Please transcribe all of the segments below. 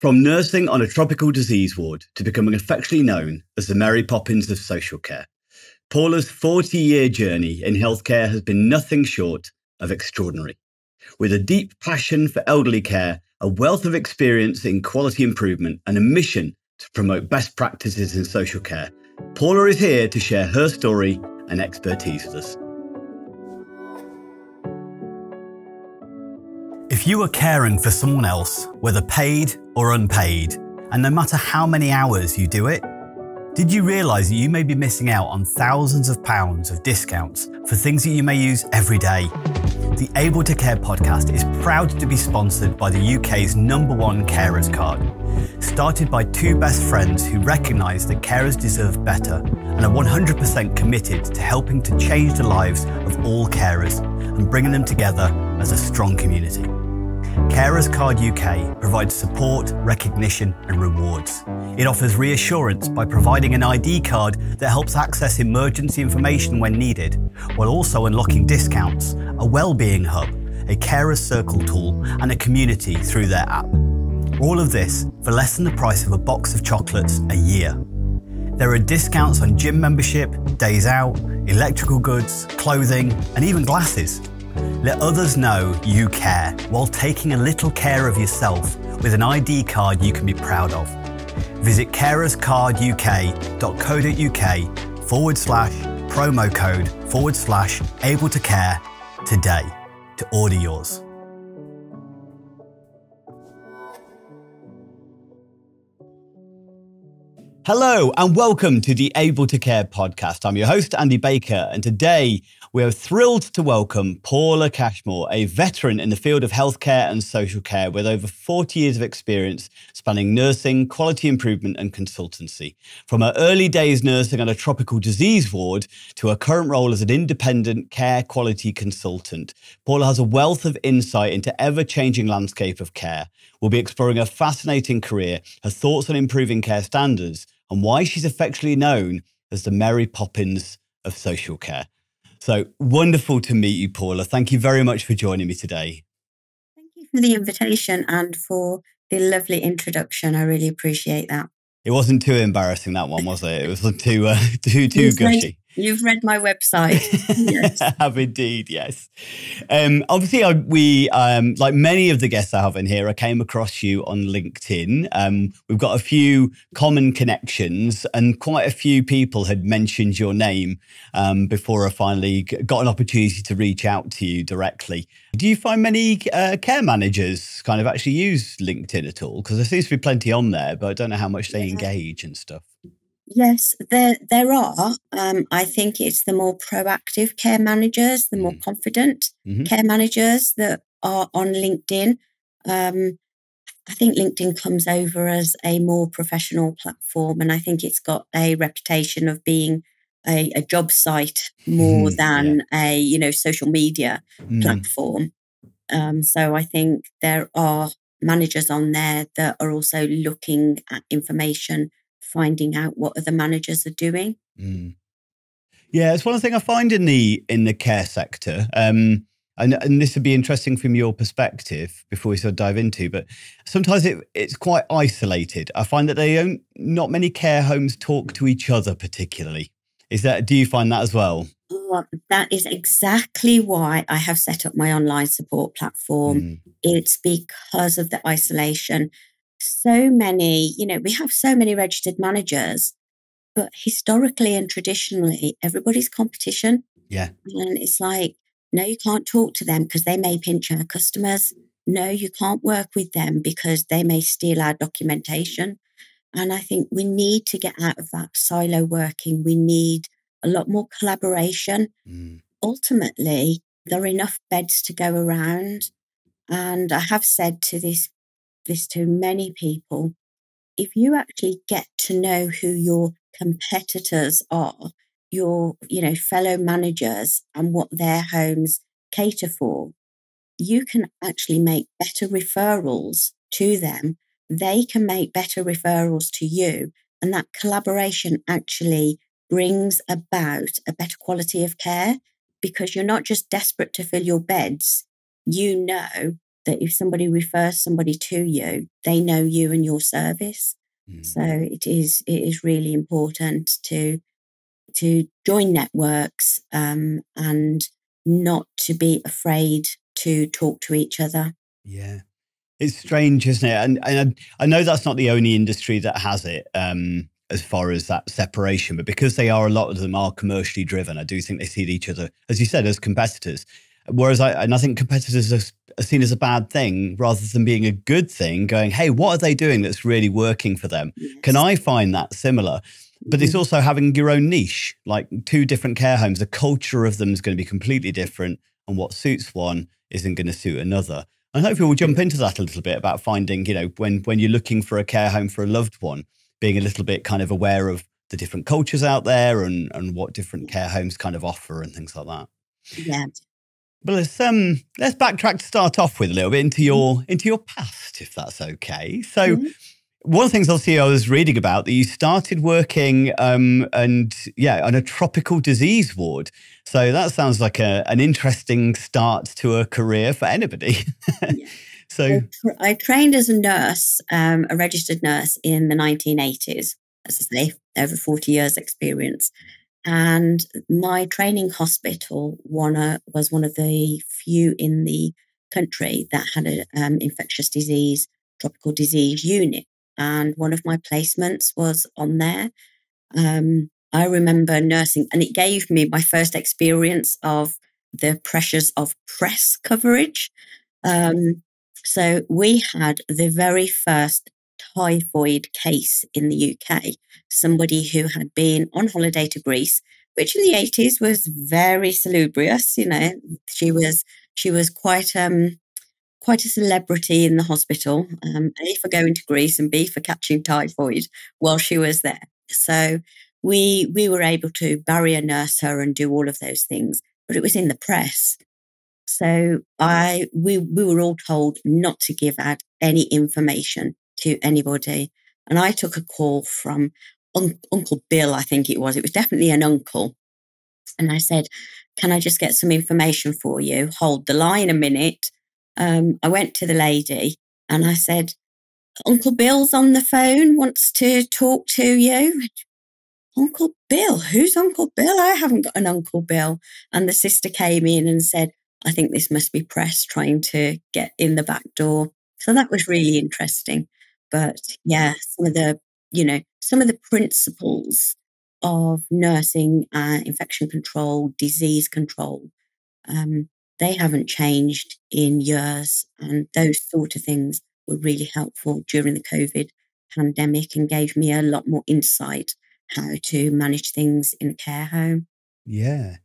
From nursing on a tropical disease ward to becoming affectionately known as the Mary Poppins of social care, Paula's 40-year journey in healthcare has been nothing short of extraordinary. With a deep passion for elderly care, a wealth of experience in quality improvement, and a mission to promote best practices in social care, Paula is here to share her story and expertise with us. If you are caring for someone else, whether paid or unpaid, and no matter how many hours you do it, did you realise that you may be missing out on thousands of pounds of discounts for things that you may use every day? The Able to Care podcast is proud to be sponsored by the UK's #1 carers card. Started by two best friends who recognise that carers deserve better and are 100% committed to helping to change the lives of all carers and bringing them together as a strong community. Carers Card UK provides support, recognition and rewards. It offers reassurance by providing an ID card that helps access emergency information when needed, while also unlocking discounts, a wellbeing hub, a carers circle tool and a community through their app. All of this for less than the price of a box of chocolates a year. There are discounts on gym membership, days out, electrical goods, clothing and even glasses. Let others know you care while taking a little care of yourself with an ID card you can be proud of. Visit carerscarduk.co.uk/promo code/able to care today to order yours. Hello and welcome to the Able to Care podcast. I'm your host, Andy Baker, and today we are thrilled to welcome Paula Cashmore, a veteran in the field of healthcare and social care with over 40 years of experience spanning nursing, quality improvement and consultancy. From her early days nursing on a tropical disease ward to her current role as an independent care quality consultant, Paula has a wealth of insight into ever-changing landscape of care. We'll be exploring her fascinating career, her thoughts on improving care standards, and why she's affectionately known as the Mary Poppins of social care. So wonderful to meet you, Paula. Thank you very much for joining me today. Thank you for the invitation and for the lovely introduction. I really appreciate that. It wasn't too embarrassing, that one, was it? It wasn't too gushy. You've read my website. Yes. I have indeed, yes. Obviously, we like many of the guests I have in here, I came across you on LinkedIn. We've got a few common connections and quite a few people had mentioned your name before I finally got an opportunity to reach out to you directly. Do you find many care managers kind of actually use LinkedIn at all? Because there seems to be plenty on there, but I don't know how much they engage and stuff. Yes, there are. I think it's the more proactive care managers, the more confident care managers that are on LinkedIn. I think LinkedIn comes over as a more professional platform, and I think it's got a reputation of being a job site more than a social media platform. So I think there are managers on there that are also looking at information, finding out what other managers are doing. Yeah, it's one thing I find in the care sector, and this would be interesting from your perspective before we sort of dive into, but sometimes it's quite isolated. I find that not many care homes talk to each other particularly. Do you find that as well? That is exactly why I have set up my online support platform. It's because of the isolation. So many, we have so many registered managers, but historically and traditionally, everybody's competition. Yeah. And it's like, no, you can't talk to them because they may pinch our customers. No, you can't work with them because they may steal our documentation. And I think we need to get out of that silo working. We need a lot more collaboration. Ultimately, there are enough beds to go around. And I have said this to many people, if you actually get to know who your competitors are, your fellow managers and what their homes cater for, you can actually make better referrals to them. They can make better referrals to you, and that collaboration actually brings about a better quality of care, because you're not just desperate to fill your beds. You know that if somebody refers somebody to you, they know you and your service. So it is really important to join networks, and not to be afraid to talk to each other. Yeah. It's strange, isn't it? And I know that's not the only industry that has it, as far as that separation, but because a lot of them are commercially driven, I do think they see each other, as you said, as competitors. Whereas I think competitors are seen as a bad thing rather than being a good thing, going, hey, what are they doing that's really working for them? Can Yes. I find that similar? But it's also having your own niche, like two different care homes. The culture of them is going to be completely different, and what suits one isn't going to suit another. And hopefully we'll jump into that a little bit about finding, when you're looking for a care home for a loved one, being a little bit kind of aware of the different cultures out there and what different care homes kind of offer and things like that. Yeah. But let's backtrack to start off with a little bit into your past, if that's okay. So one of the things obviously I was reading about, that you started working on a tropical disease ward. So that sounds like an interesting start to a career for anybody. Yeah. So I trained as a nurse, a registered nurse in the 1980s, as I say, over 40 years experience. And my training hospital was one of the few in the country that had an infectious disease, tropical disease unit. And one of my placements was on there. I remember nursing, and it gave me my first experience of the pressures of press coverage. So we had the very first typhoid case in the UK, somebody who had been on holiday to Greece, which in the 80s was very salubrious. She was quite a celebrity in the hospital, A, for going to Greece, and B, for catching typhoid while she was there. So we were able to barrier nurse her and do all of those things, but it was in the press. So we were all told not to give out any information to anybody. And I took a call from Uncle Bill, I think it was. It was definitely an uncle. And I said, can I just get some information for you? Hold the line a minute. I went to the lady and I said, Uncle Bill's on the phone, wants to talk to you. Uncle Bill? Who's Uncle Bill? I haven't got an Uncle Bill. And the sister came in and said, I think this must be press trying to get in the back door. So that was really interesting. But yeah, some of the principles of nursing, infection control, disease control, they haven't changed in years. And those sort of things were really helpful during the COVID pandemic and gave me a lot more insight how to manage things in a care home. yeah,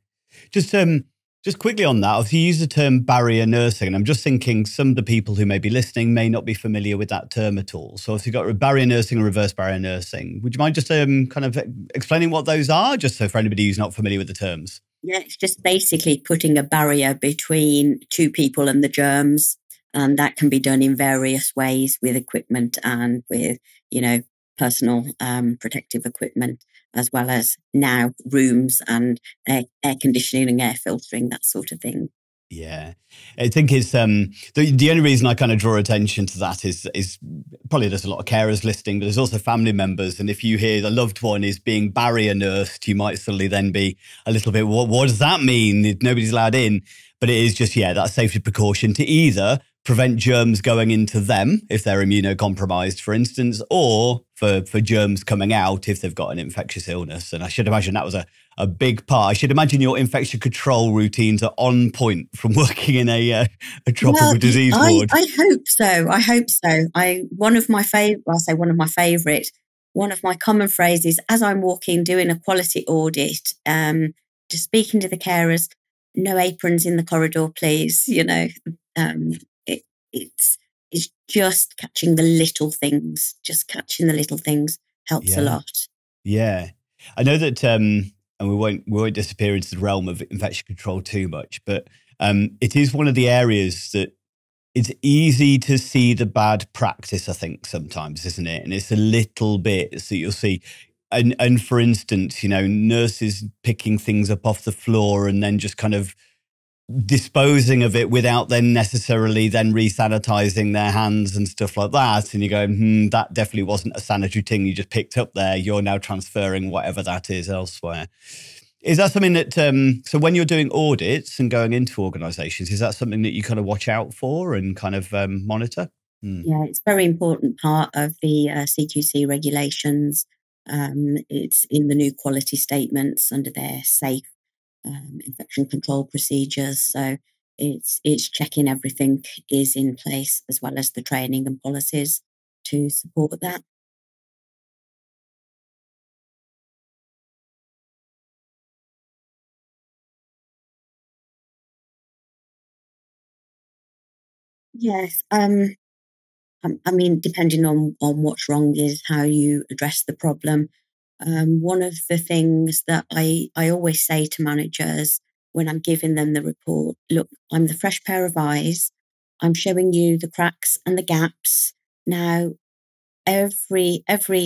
just quickly on that, if you use the term barrier nursing, and I'm just thinking some of the people who may be listening may not be familiar with that term at all. So if you've got barrier nursing and reverse barrier nursing, would you mind just kind of explaining what those are, just so for anybody who's not familiar with the terms? Yeah, it's just basically putting a barrier between two people and the germs. And that can be done in various ways with equipment and with, personal protective equiment, as well as now rooms and air conditioning and air filtering, that sort of thing. Yeah, I think it's the only reason I kind of draw attention to that is probably there's a lot of carers listening, but there's also family members. And if you hear the loved one is being barrier nursed, you might suddenly then be a little bit, what does that mean? Nobody's allowed in. But it is just, that safety precaution to either prevent germs going into them if they're immunocompromised, for instance, or for germs coming out if they've got an infectious illness. And I should imagine that was a big part. I should imagine your infection control routines are on point from working in a tropical disease ward. I hope so. I hope so. One of my common phrases as I'm walking, doing a quality audit, just speaking to the carers, no aprons in the corridor, please. It's just catching the little things. Just catching the little things helps a lot. Yeah, I know that, and we won't disappear into the realm of infection control too much, but it is one of the areas that it's easy to see the bad practice, I think, sometimes, isn't it? And it's a little bit, so you'll see, and for instance, nurses picking things up off the floor and then just kind of disposing of it without then necessarily then re-sanitizing their hands and stuff like that. And you go, that definitely wasn't a sanitary thing you just picked up there. You're now transferring whatever that is elsewhere. Is that something that, so when you're doing audits and going into organizations, is that something that you kind of watch out for and kind of monitor? Yeah, it's a very important part of the CQC regulations. It's in the new quality statements under their safe infection control procedures. So it's checking everything is in place, as well as the training and policies to support that. Yes. I mean, depending on what's wrong is how you address the problem. One of the things that I always say to managers when I'm giving them the report, look, I'm the fresh pair of eyes. I'm showing you the cracks and the gaps. Now, every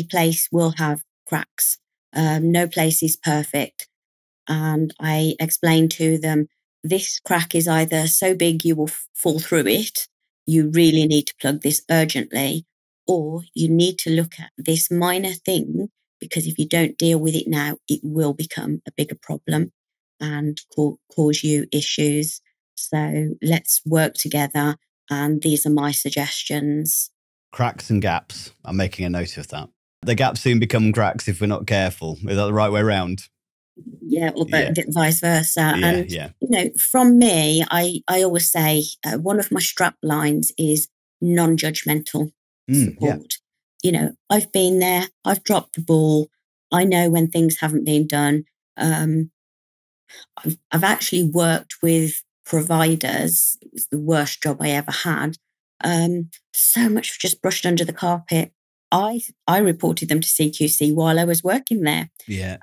place will have cracks. No place is perfect. And I explained to them, this crack is either so big you will fall through it, you really need to plug this urgently, or you need to look at this minor thing, because if you don't deal with it now, it will become a bigger problem and cause you issues. So let's work together. And these are my suggestions. Cracks and gaps. I'm making a note of that. The gaps soon become cracks if we're not careful. Is that the right way around? Yeah, or vice versa. Yeah, and, yeah. you know, from me, I always say one of my strap lines is non-judgmental support. Yeah. You know, I've been there. I've dropped the ball. I know when things haven't been done. I've actually worked with providers. It was the worst job I ever had. So much just brushed under the carpet. I reported them to CQC while I was working there. Yeah.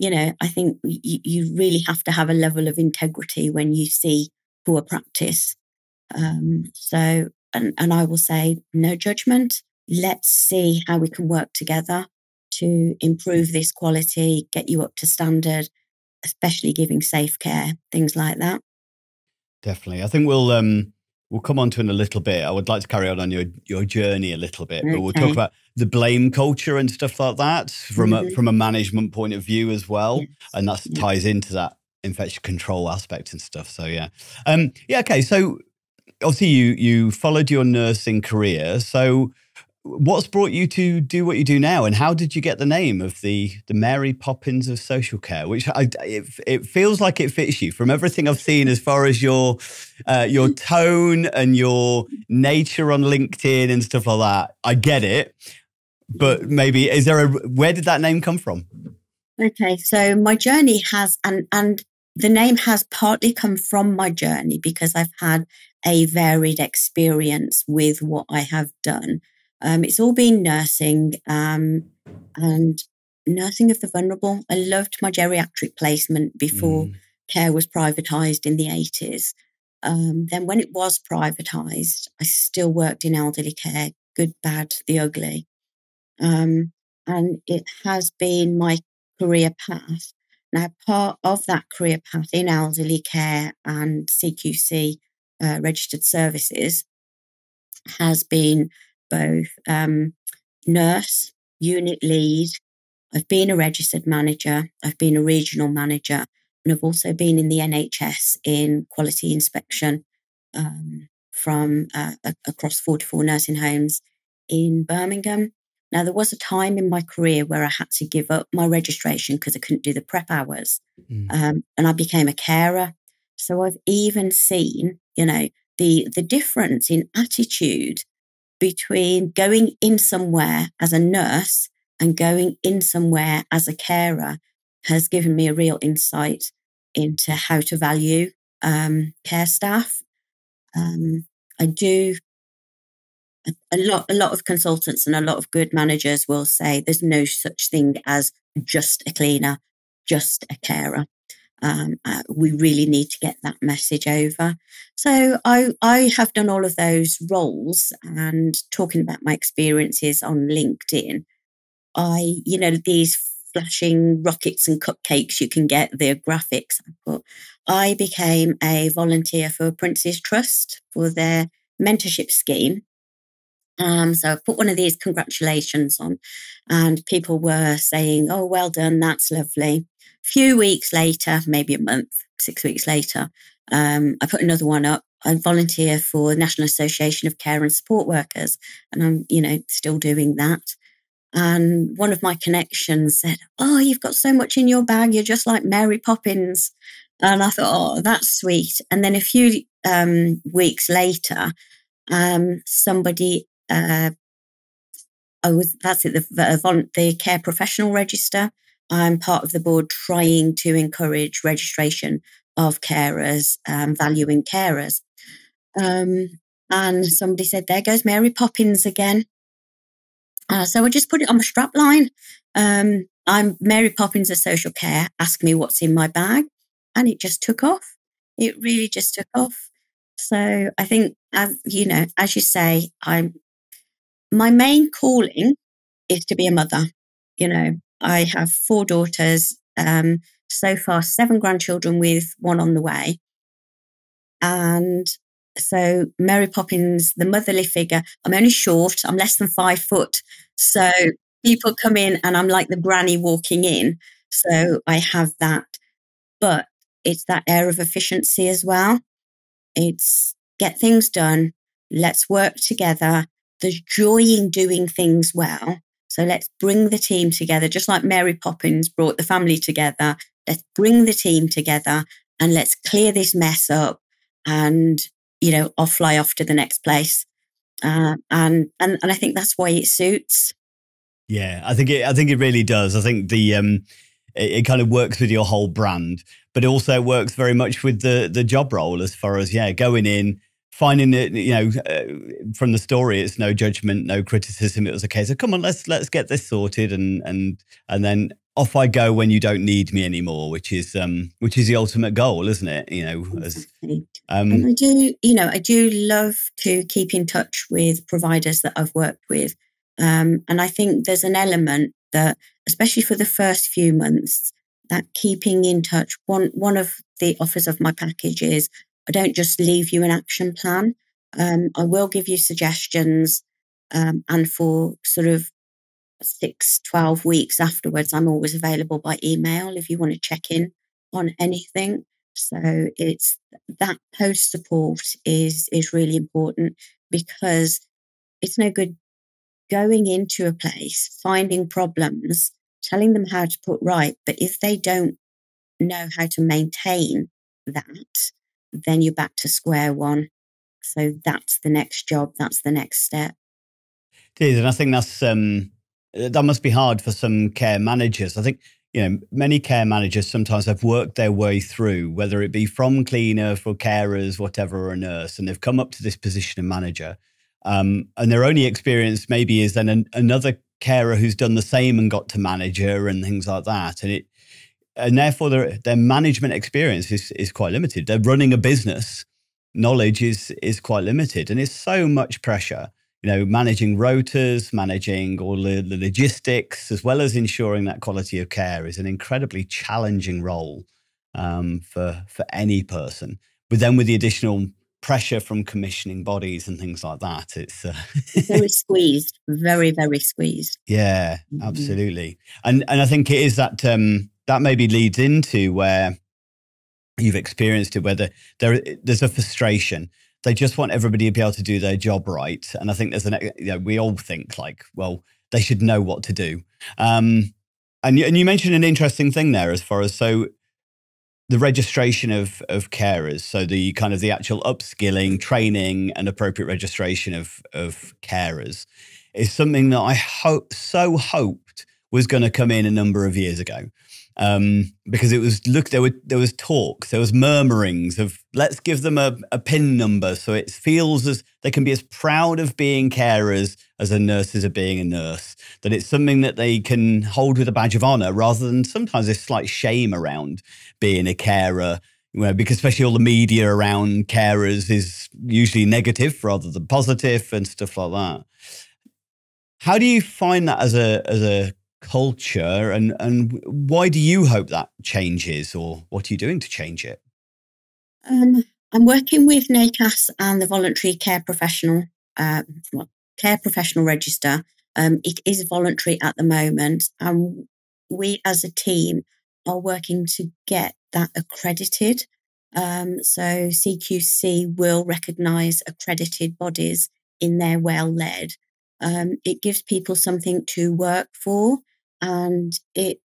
You know, I think you really have to have a level of integrity when you see poor practice. So, and I will say, no judgment. Let's see how we can work together to improve this quality, get you up to standard, especially giving safe care, things like that. Definitely. I think we'll come on to in a little bit. I would like to carry on your journey a little bit, but we'll talk about the blame culture and stuff like that from a management point of view as well. Yes. And that ties into that infection control aspect and stuff. So yeah. Okay. So obviously you followed your nursing career. So what's brought you to do what you do now, and how did you get the name of the Mary Poppins of Social Care? Which it feels like it fits you from everything I've seen as far as your tone and your nature on LinkedIn and stuff like that. I get it, but maybe where did that name come from? Okay, so my journey has and the name has partly come from my journey because I've had a varied experience with what I have done. It's all been nursing and nursing of the vulnerable. I loved my geriatric placement before care was privatised in the 80s. Then when it was privatised, I still worked in elderly care, good, bad, the ugly. And it has been my career path. Now, part of that career path in elderly care and CQC registered services has been both nurse, unit lead. I've been a registered manager. I've been a regional manager. And I've also been in the NHS in quality inspection from across 44 nursing homes in Birmingham. Now, there was a time in my career where I had to give up my registration because I couldn't do the prep hours. And I became a carer. So I've even seen, you know, the difference in attitude between going in somewhere as a nurse and going in somewhere as a carer has given me a real insight into how to value care staff. I do a lot of consultants and a lot of good managers will say there's no such thing as just a cleaner, just a carer. We really need to get that message over. So I have done all of those roles, and talking about my experiences on LinkedIn, these flashing rockets and cupcakes you can get, the graphics I put. I became a volunteer for Prince's Trust for their mentorship scheme. So I put one of these congratulations on, and people were saying, "Oh, well done, that's lovely." A few weeks later, maybe a month, 6 weeks later, I put another one up. I volunteer for the National Association of Care and Support Workers, and I'm, still doing that. And one of my connections said, "Oh, you've got so much in your bag. You're just like Mary Poppins." And I thought, "Oh, that's sweet." And then a few weeks later, somebody, the Care Professional Register. I'm part of the board trying to encourage registration of carers, valuing carers. And somebody said, "There goes Mary Poppins again." So I just put it on my strap line. I'm Mary Poppins of Social Care. Ask me what's in my bag. And it just took off. It really just took off. So I think, as you say, my main calling is to be a mother. I have 4 daughters, so far 7 grandchildren with 1 on the way. And so Mary Poppins, the motherly figure, I'm only short, I'm less than 5 foot. So people come in and I'm like the granny walking in. So I have that. But it's that air of efficiency as well. It's get things done. Let's work together. There's joy in doing things well. So let's bring the team together, just like Mary Poppins brought the family together. Let's bring the team together and let's clear this mess up. And, I'll fly off to the next place. And I think that's why it suits. Yeah, I think it really does. I think it kind of works with your whole brand, but it also works very much with the job role as far as, going in, finding it, from the story, it's no judgment, no criticism. It was a case of, come on, let's get this sorted. And then off I go when you don't need me anymore, which is the ultimate goal, isn't it? Exactly. And I do love to keep in touch with providers that I've worked with. And I think there's an element that, especially for the first few months, that keeping in touch, one of the offers of my package is I don't just leave you an action plan. I will give you suggestions. And for sort of 6-12 weeks afterwards, I'm always available by email if you want to check in on anything. So it's that post support is really important, because it's no good going into a place, finding problems, telling them how to put right. But if they don't know how to maintain that, then you're back to square one. So that's the next job. That's the next step. It is. And I think that must be hard for some care managers. I think, many care managers sometimes have worked their way through, whether it be from cleaner, for carers, whatever, or a nurse, and they've come up to this position of manager. And their only experience maybe is then another carer who's done the same and got to manager and things like that. And therefore their management experience is quite limited. They're running a business. Knowledge is quite limited. And it's so much pressure, managing rotas, managing all the logistics, as well as ensuring that quality of care is an incredibly challenging role for any person. But then with the additional pressure from commissioning bodies and things like that, it's very squeezed, very, very squeezed. Yeah, absolutely. And I think it is that that maybe leads into where you've experienced it, where there's a frustration. They just want everybody to be able to do their job right. And I think we all think like, well, they should know what to do. And you mentioned an interesting thing there as far as, so the registration of carers. So the kind of the actual upskilling, training and appropriate registration of carers is something that I hoped was going to come in a number of years ago. Because it was, there was talk, there was murmurings of let's give them a PIN number so it feels as they can be as proud of being carers as a nurses are being a nurse, that it's something that they can hold with a badge of honor, rather than sometimes there's slight shame around being a carer, because especially all the media around carers is usually negative rather than positive and stuff like that. How do you find that as a culture, and why do you hope that changes, or what are you doing to change it? I'm working with NACAS and the Voluntary Care Professional, uh, Care Professional Register. It is voluntary at the moment, and we as a team are working to get that accredited. So CQC will recognise accredited bodies in their well-led. It gives people something to work for, and it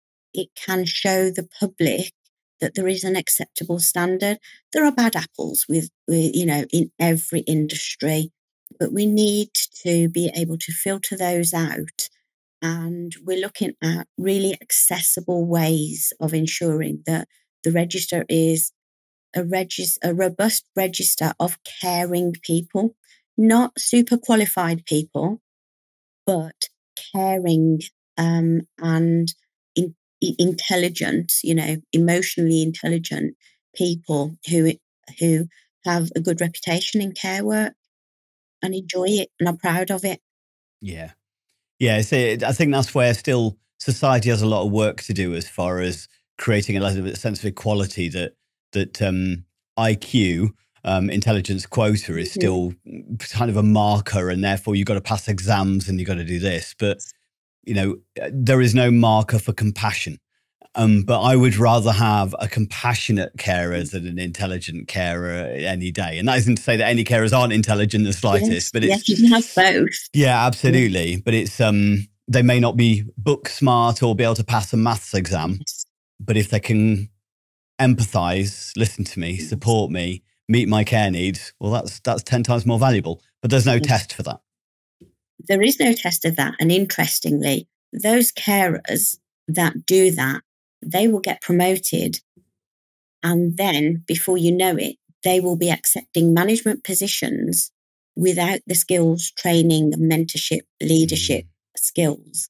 can show the public that there is an acceptable standard. There are bad apples with in every industry, but we need to be able to filter those out. And we're looking at really accessible ways of ensuring that the register is a robust register of caring people, not super qualified people, but caring and intelligent, emotionally intelligent people who have a good reputation in care work and enjoy it and are proud of it. Yeah. Yeah, I think that's where still society has a lot of work to do as far as creating a sense of equality, that IQ, intelligence quota, is Mhm. still kind of a marker, and therefore you've got to pass exams and you've got to do this. But there is no marker for compassion. But I would rather have a compassionate carer than an intelligent carer any day. And that isn't to say that any carers aren't intelligent in the slightest, Yes, but yes, you can have both. yeah, Yeah. absolutely. But they may not be book smart or be able to pass a maths exam, Yes, but if they can empathize, listen to me, yes, support me, meet my care needs, well, that's 10 times more valuable. But there's no yes. test for that. There is no test of that. And interestingly, those carers that do that, they will get promoted. And then before you know it, they will be accepting management positions without the skills, training, mentorship, leadership Mm, skills,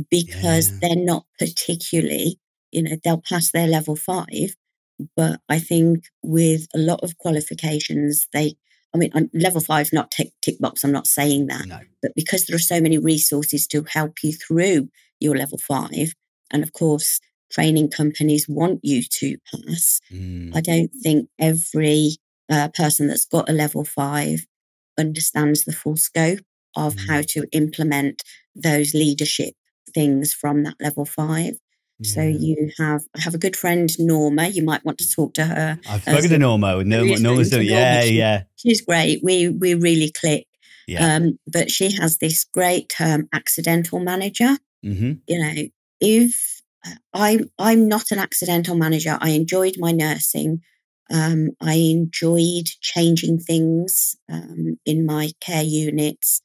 because yeah, they're not particularly, they'll pass their level 5. But I think with a lot of qualifications, level 5 not tick box, I'm not saying that. no. But because there are so many resources to help you through your level 5, and of course, training companies want you to pass, I Mm, don't think every person that's got a level 5 understands the full scope of how mm, to implement those leadership things from that level 5. So yeah. I have a good friend, Norma. You might want to talk to her. I've spoken to Normo. Listening Norma's to doing, Norma, yeah, yeah, she's great. We really click. yeah. But she has this great term, accidental manager. Hmm. You know, if I'm not an accidental manager, I enjoyed my nursing. I enjoyed changing things in my care units.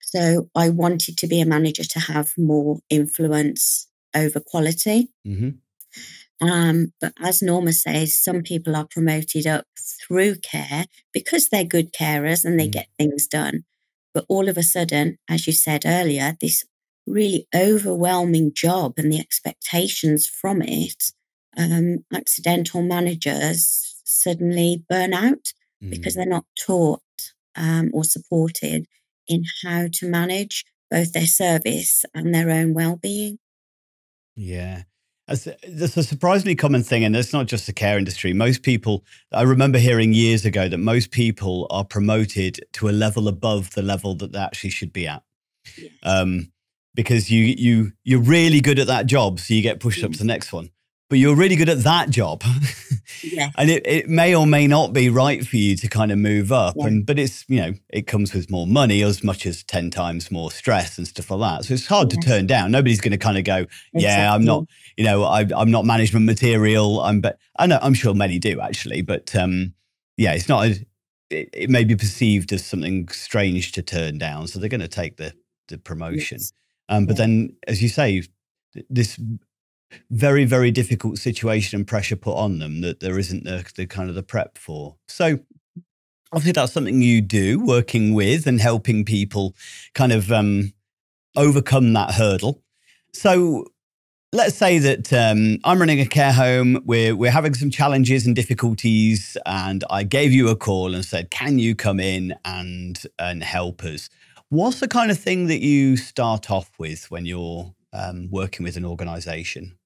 So I wanted to be a manager to have more influence over quality. Hmm. But as Norma says, some people are promoted up through care because they're good carers and they Mm, get things done. But all of a sudden, as you said earlier, this really overwhelming job and the expectations from it, accidental managers suddenly burn out because mm. they're not taught or supported in how to manage both their service and their own well-being. Yeah. That's a surprisingly common thing. And it's not just the care industry. Most people, I remember hearing years ago that most people are promoted to a level above the level that they actually should be at. Yes, Um, because you're really good at that job, so you get pushed up to the yes, next one. But you're really good at that job, and yes, it may or may not be right for you to kind of move up. yeah, But it's it comes with more money as much as 10 times more stress and stuff like that. So it's hard to yes, turn down. Nobody's going to kind of go, yeah, I'm not, exactly. I'm not management material. But I know I'm sure many do actually, but yeah, it's not. It may be perceived as something strange to turn down, so they're going to take the promotion. Yes, But yeah, then, as you say, this very, very difficult situation and pressure put on them that there isn't the kind of the prep for. So obviously that's something you do, working with and helping people kind of overcome that hurdle. So let's say that I'm running a care home. We're having some challenges and difficulties, and I gave you a call and said, "Can you come in and help us?" What's the kind of thing that you start off with when you're working with an organisation?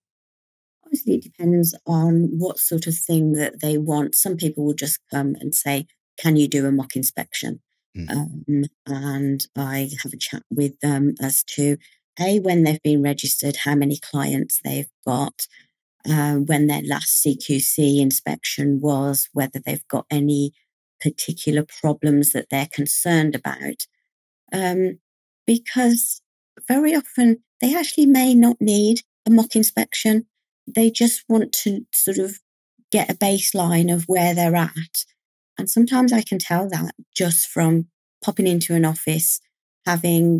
Obviously, it depends on what sort of thing that they want. Some people will just come and say, "Can you do a mock inspection?" Mm. And I have a chat with them as to when they've been registered, how many clients they've got, when their last CQC inspection was, whether they've got any particular problems that they're concerned about. Um, because very often they actually may not need a mock inspection. They just want to sort of get a baseline of where they're at. And sometimes I can tell that just from popping into an office, having,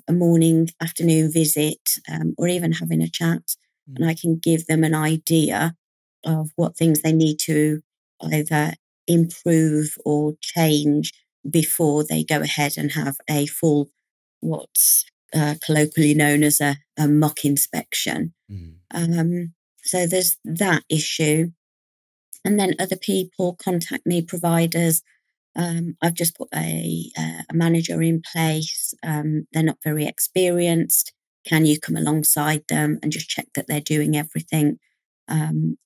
a morning, afternoon visit, or even having a chat. And I can give them an idea of what things they need to either improve or change before they go ahead and have a full, what's colloquially known as a mock inspection. So there's that issue. And then other people contact me, providers. I've just put a manager in place. They're not very experienced. Can you come alongside them and just check that they're doing everything? And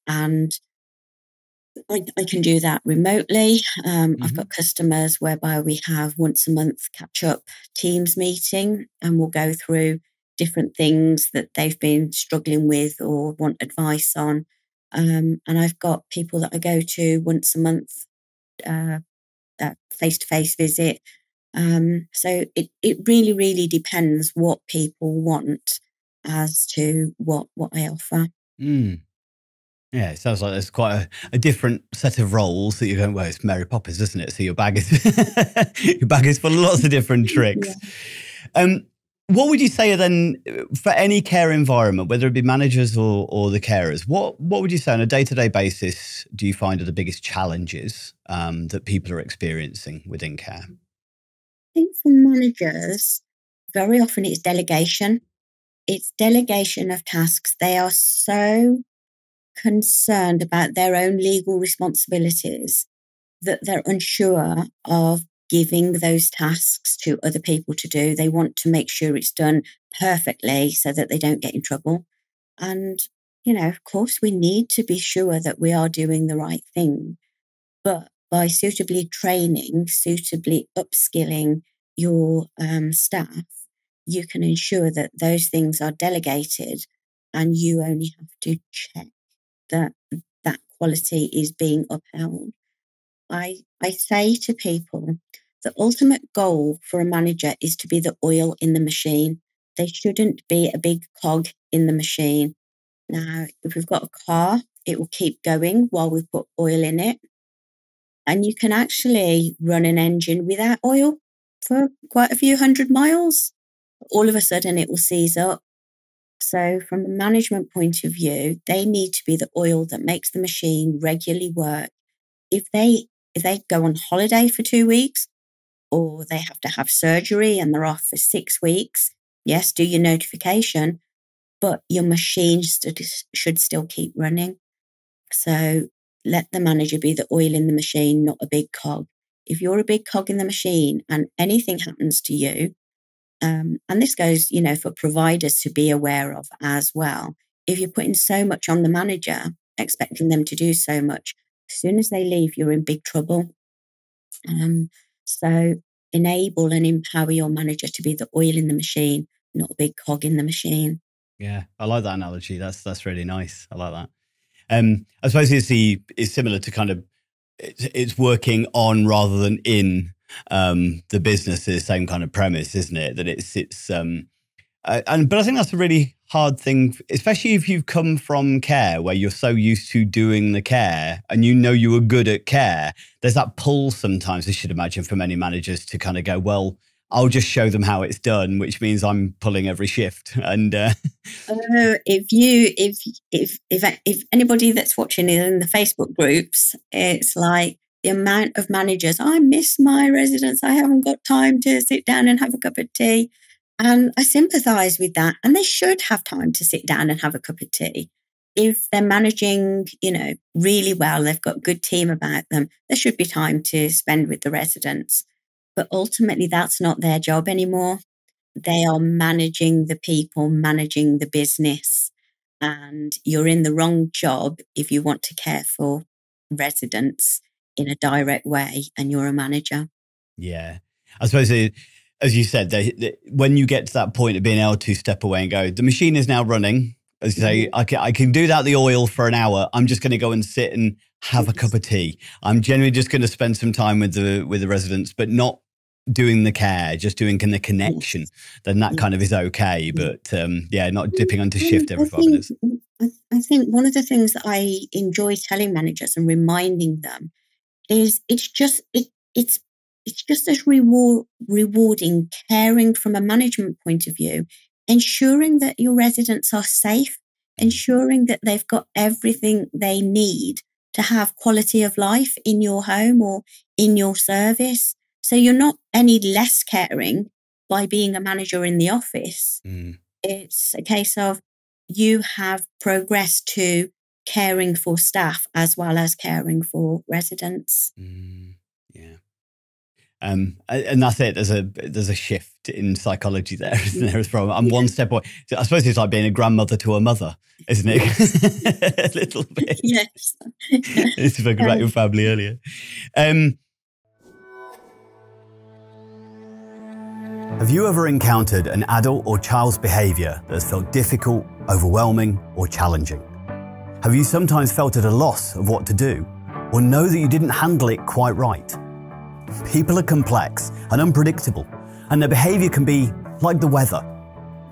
I can do that remotely. I've got customers whereby we have once a month catch up Teams meeting, and we'll go through different things that they've been struggling with or want advice on. And I've got people that I go to once a month, face-to-face visit. So it really, really depends what people want as to what I offer. Yeah, it sounds like there's quite a different set of roles that you're going, well, it's Mary Poppins, isn't it? So your bag is your bag is full of lots of different tricks. Yeah. What would you say are then for any care environment, whether it be managers or the carers, what would you say on a day-to-day basis do you find are the biggest challenges that people are experiencing within care? I think for managers, very often it's delegation. It's delegation of tasks. They are so concerned about their own legal responsibilities that they're unsure of giving those tasks to other people to do. They want to make sure it's done perfectly so that they don't get in trouble. And, of course, we need to be sure that we are doing the right thing. But by suitably training, suitably upskilling your staff, you can ensure that those things are delegated and you only have to check that that quality is being upheld. I say to people, the ultimate goal for a manager is to be the oil in the machine. They shouldn't be a big cog in the machine. Now, if we've got a car, it will keep going while we put oil in it. And you can actually run an engine without oil for quite a few hundred miles. All of a sudden, it will seize up. So from a management point of view, they need to be the oil that makes the machine regularly work. If they go on holiday for 2 weeks, or they have to have surgery and they're off for 6 weeks, yes, do your notification, but your machine should still keep running. So let the manager be the oil in the machine, not a big cog. If you're a big cog in the machine and anything happens to you, and this goes, for providers to be aware of as well. If you're putting so much on the manager, expecting them to do so much, as soon as they leave, you're in big trouble. So enable and empower your manager to be the oil in the machine, not a big cog in the machine. Yeah, I like that analogy. That's really nice. I like that. I suppose it's similar to kind of it's working on rather than in the business. The same kind of premise, isn't it? That but I think that's a really hard thing, especially if you've come from care where you're so used to doing the care and you were good at care. There's that pull sometimes, I should imagine, for many managers to kind of go, well, I'll just show them how it's done, which means I'm pulling every shift. And if anybody that's watching is in the Facebook groups, it's like the amount of managers, I miss my residents. I haven't got time to sit down and have a cup of tea. And I sympathise with that. And they should have time to sit down and have a cup of tea. If they're managing, really well, they've got a good team about them, there should be time to spend with the residents. But ultimately, that's not their job anymore. they are managing the people, managing the business, and you're in the wrong job if you want to care for residents in a direct way and you're a manager. Yeah. I suppose, as you said, when you get to that point of being able to step away and go, the machine is now running, as you say, I can do without the oil for an hour. I'm just going to go and sit and have a cup of tea. I'm generally just going to spend some time with the residents, but not doing the care, just doing the connection. Then that kind of is okay. But not dipping onto shift every 5 minutes. I think one of the things that I enjoy telling managers and reminding them is it's just as rewarding caring from a management point of view, ensuring that your residents are safe, ensuring that they've got everything they need to have quality of life in your home or in your service. So you're not any less caring by being a manager in the office. It's a case of you have progressed to caring for staff as well as caring for residents. Yeah. And that's it. There's a shift in psychology there, isn't there? From I'm one step away. I suppose it's like being a grandmother to a mother, isn't it? A little bit. Yes. It's spoke about your family earlier. Have you ever encountered an adult or child's behaviour that has felt difficult, overwhelming, or challenging? Have you sometimes felt at a loss of what to do, or know that you didn't handle it quite right? People are complex and unpredictable, and their behaviour can be like the weather.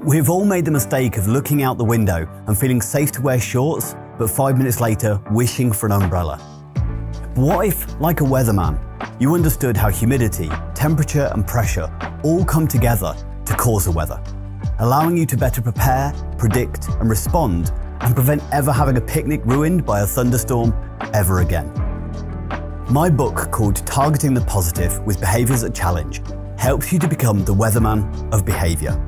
We've all made the mistake of looking out the window and feeling safe to wear shorts, but 5 minutes later wishing for an umbrella. What if, like a weatherman, you understood how humidity, temperature and pressure all come together to cause the weather, allowing you to better prepare, predict and respond, and prevent ever having a picnic ruined by a thunderstorm ever again? My book, called Targeting the Positive with Behaviours that Challenge, helps you to become the weatherman of behaviour.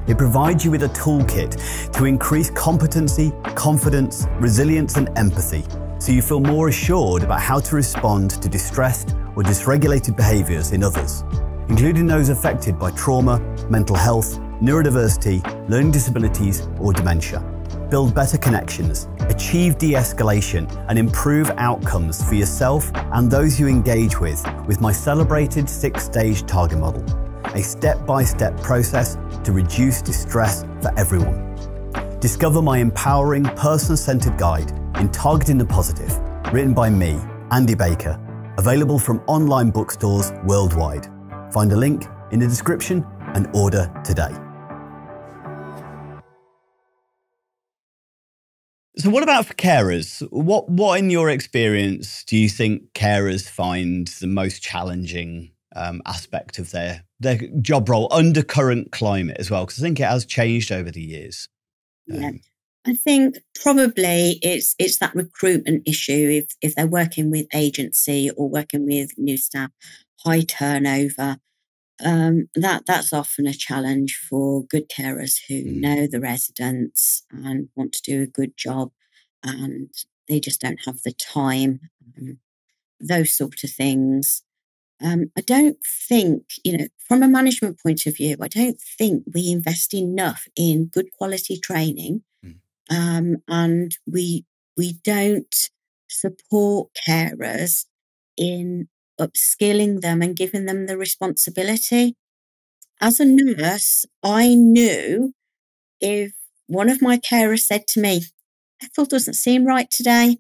It provides you with a toolkit to increase competency, confidence, resilience and empathy, so you feel more assured about how to respond to distressed or dysregulated behaviours in others, including those affected by trauma, mental health, neurodiversity, learning disabilities or dementia. Build better connections, achieve de-escalation and improve outcomes for yourself and those you engage with my celebrated 6-stage target model, a step-by-step process to reduce distress for everyone. Discover my empowering, person-centered guide in Targeting the Positive, written by me, Andy Baker, available from online bookstores worldwide. Find a link in the description and order today. So what about for carers? What in your experience do you think carers find the most challenging aspect of their job role under current climate as well? Because I think it has changed over the years. Yeah. I think probably it's that recruitment issue. If they're working with agency or working with new staff, high turnover, that's often a challenge for good carers who know the residents and want to do a good job, and they just don't have the time. Those sort of things. I don't think, from a management point of view, I don't think we invest enough in good quality training. And we don't support carers in upskilling them and giving them the responsibility. As a nurse, I knew if one of my carers said to me, Ethel doesn't seem right today,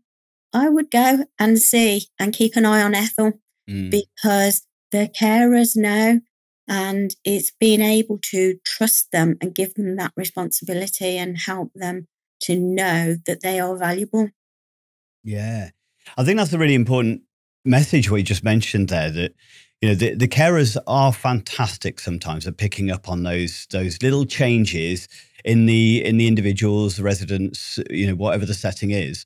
I would go and see and keep an eye on Ethel because the carers know, and it's being able to trust them and give them that responsibility and help them to know that they are valuable. Yeah. I think that's a really important message what you just mentioned there, that the carers are fantastic sometimes at picking up on those little changes in the individuals, the residents, whatever the setting is.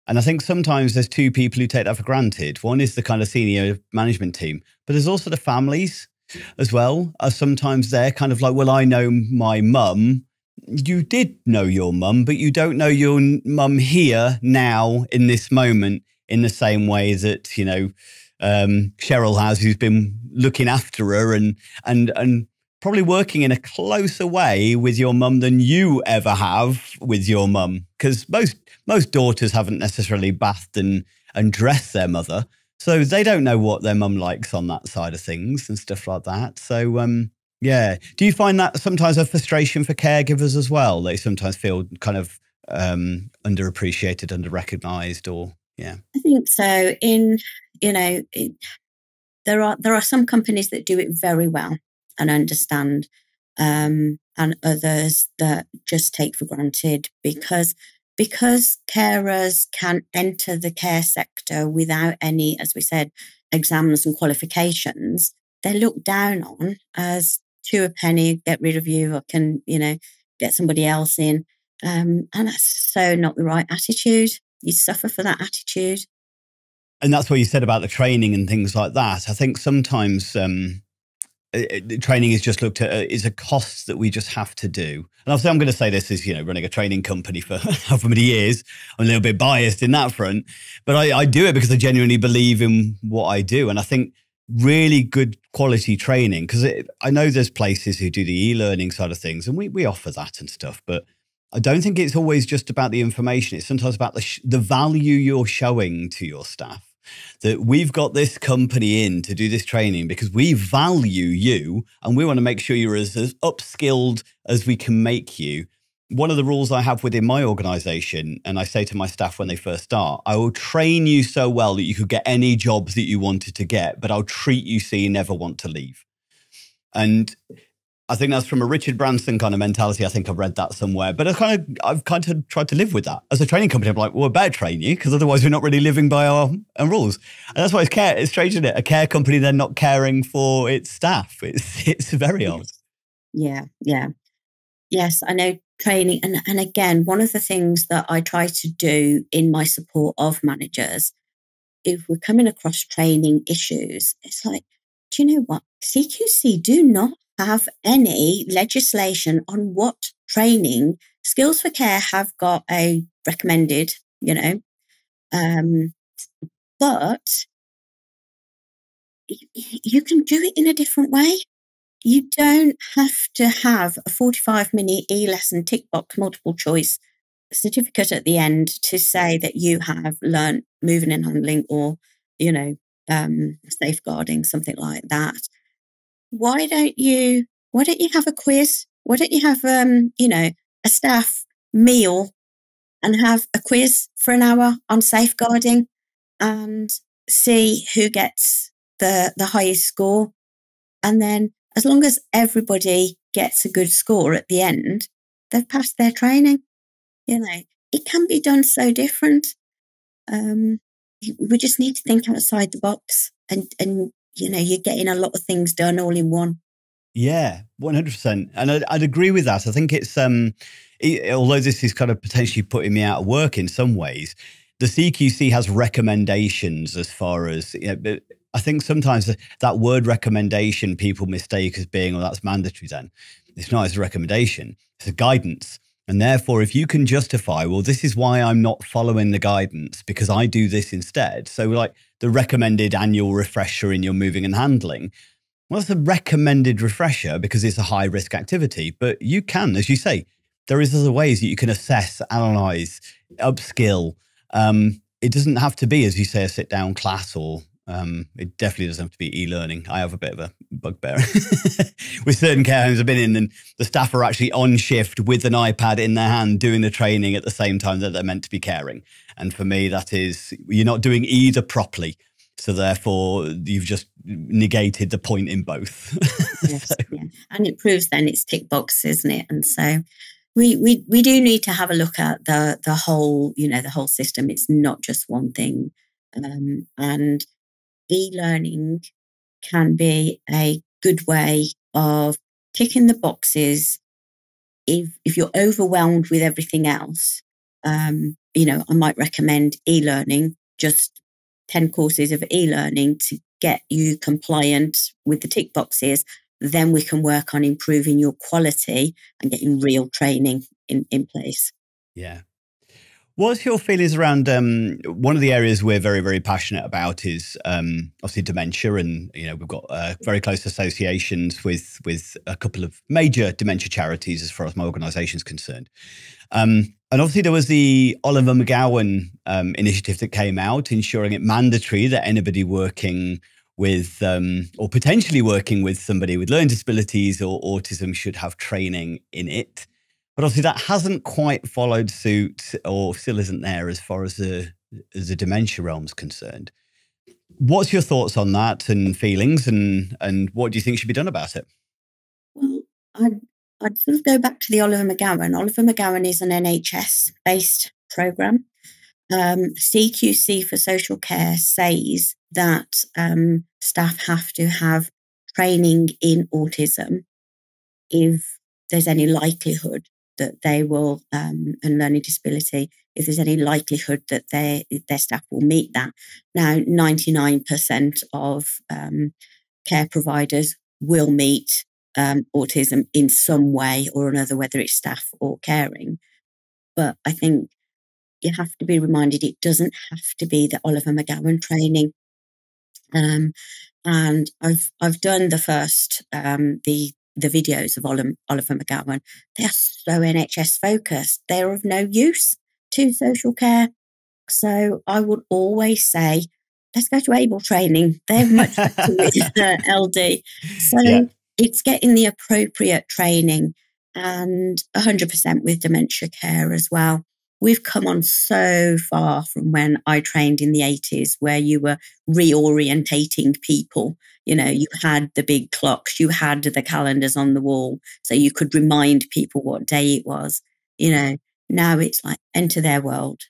And I think sometimes there's two people who take that for granted. One is the kind of senior management team, but there's also the families as well. Sometimes they're kind of like, well, I know my mum. You did know your mum, but you don't know your mum here now in this moment in the same way that, Cheryl has, who's been looking after her and probably working in a closer way with your mum than you ever have with your mum, because most daughters haven't necessarily bathed and dressed their mother, so they don't know what their mum likes on that side of things and stuff like that. So yeah, do you find that sometimes a frustration for caregivers as well? They sometimes feel kind of underappreciated, under-recognized, or yeah. I think so. There are some companies that do it very well and understand, and others that just take for granted because carers can enter the care sector without any, as we said, exams and qualifications. They're looked down on as to a penny, get rid of you, I can, get somebody else in. And that's so not the right attitude. You suffer for that attitude. And that's what you said about the training and things like that. I think sometimes training is just looked at is a cost that we just have to do. And obviously I'm going to say this is, running a training company for however many years. I'm a little bit biased in that front, but I do it because I genuinely believe in what I do. And I think really good quality training, because I know there's places who do the e-learning side of things, and we offer that and stuff, but I don't think it's always just about the information. It's sometimes about the value you're showing to your staff. That we've got this company in to do this training because we value you and we want to make sure you're as upskilled as we can make you. One of the rules I have within my organization, and I say to my staff when they first start, I will train you so well that you could get any jobs that you wanted to get, but I'll treat you so you never want to leave. And I think that's from a Richard Branson kind of mentality. I think I've read that somewhere, but I've kind of tried to live with that. As a training company, I'm like, well, I better train you because otherwise we're not really living by our rules. And that's why it's strange, isn't it? A care company, they're not caring for its staff. It's very odd. Yeah. Yes, I know training. And again, one of the things that I try to do in my support of managers, if we're coming across training issues, it's like, do you know what? CQC do not have any legislation on what training. Skills for Care have got a recommended, but you can do it in a different way. You don't have to have a 45-minute e-lesson tick box multiple choice certificate at the end to say that you have learned moving and handling or, safeguarding, something like that. Why don't you have a quiz? Why don't you have, a staff meal and have a quiz for an hour on safeguarding and see who gets the highest score? And then as long as everybody gets a good score at the end, they've passed their training. It can be done so different. We just need to think outside the box and you're getting a lot of things done all in one. Yeah, 100%. And I'd agree with that. I think it's, although this is kind of potentially putting me out of work in some ways, the CQC has recommendations as far as, but I think sometimes that word recommendation people mistake as being, well, that's mandatory then. It's not, it's a recommendation, it's a guidance. And therefore, if you can justify, well, this is why I'm not following the guidance because I do this instead. So like the recommended annual refresher in your moving and handling, well, it's a recommended refresher because it's a high risk activity, but you can, as you say, there is other ways that you can assess, analyze, upskill. It doesn't have to be, as you say, a sit down class or it definitely doesn't have to be e-learning. I have a bit of a bugbear with certain care homes I've been in, and the staff are actually on shift with an iPad in their hand doing the training at the same time that they're meant to be caring. And for me, that is, you're not doing either properly. So therefore, you've just negated the point in both. Yes, yeah. And it proves then it's tick box, isn't it? And so we do need to have a look at the whole, the whole system. It's not just one thing. And e-learning can be a good way of ticking the boxes. If you're overwhelmed with everything else, I might recommend e-learning, just 10 courses of e-learning to get you compliant with the tick boxes. Then we can work on improving your quality and getting real training in place. Yeah. What's your feelings around one of the areas we're very, very passionate about is obviously dementia, and we've got very close associations with a couple of major dementia charities as far as my organisation is concerned. And obviously there was the Oliver McGowan initiative that came out, ensuring it mandatory that anybody working with or potentially working with somebody with learning disabilities or autism should have training in it. But obviously that hasn't quite followed suit, or still isn't there as far as the dementia realm's concerned. What's your thoughts on that and feelings, and what do you think should be done about it? Well, I'd sort of go back to the Oliver McGowan. Oliver McGowan is an NHS-based program. CQC for social care says that staff have to have training in autism if there's any likelihood that they will, and learning disability, if there's any likelihood that their staff will meet that. Now, 99% of care providers will meet autism in some way or another, whether it's staff or caring. But I think you have to be reminded it doesn't have to be the Oliver McGowan training. And I've done the first the videos of Oliver McGowan. They are so NHS focused. They're of no use to social care. So I would always say, let's go to ABLE training. They're much better with LD. So Yeah. it's getting the appropriate training, and 100% with dementia care as well. We've come on so far from when I trained in the 80s, where you were reorientating people. You had the big clocks, you had the calendars on the wall, so you could remind people what day it was. Now it's like, enter their world.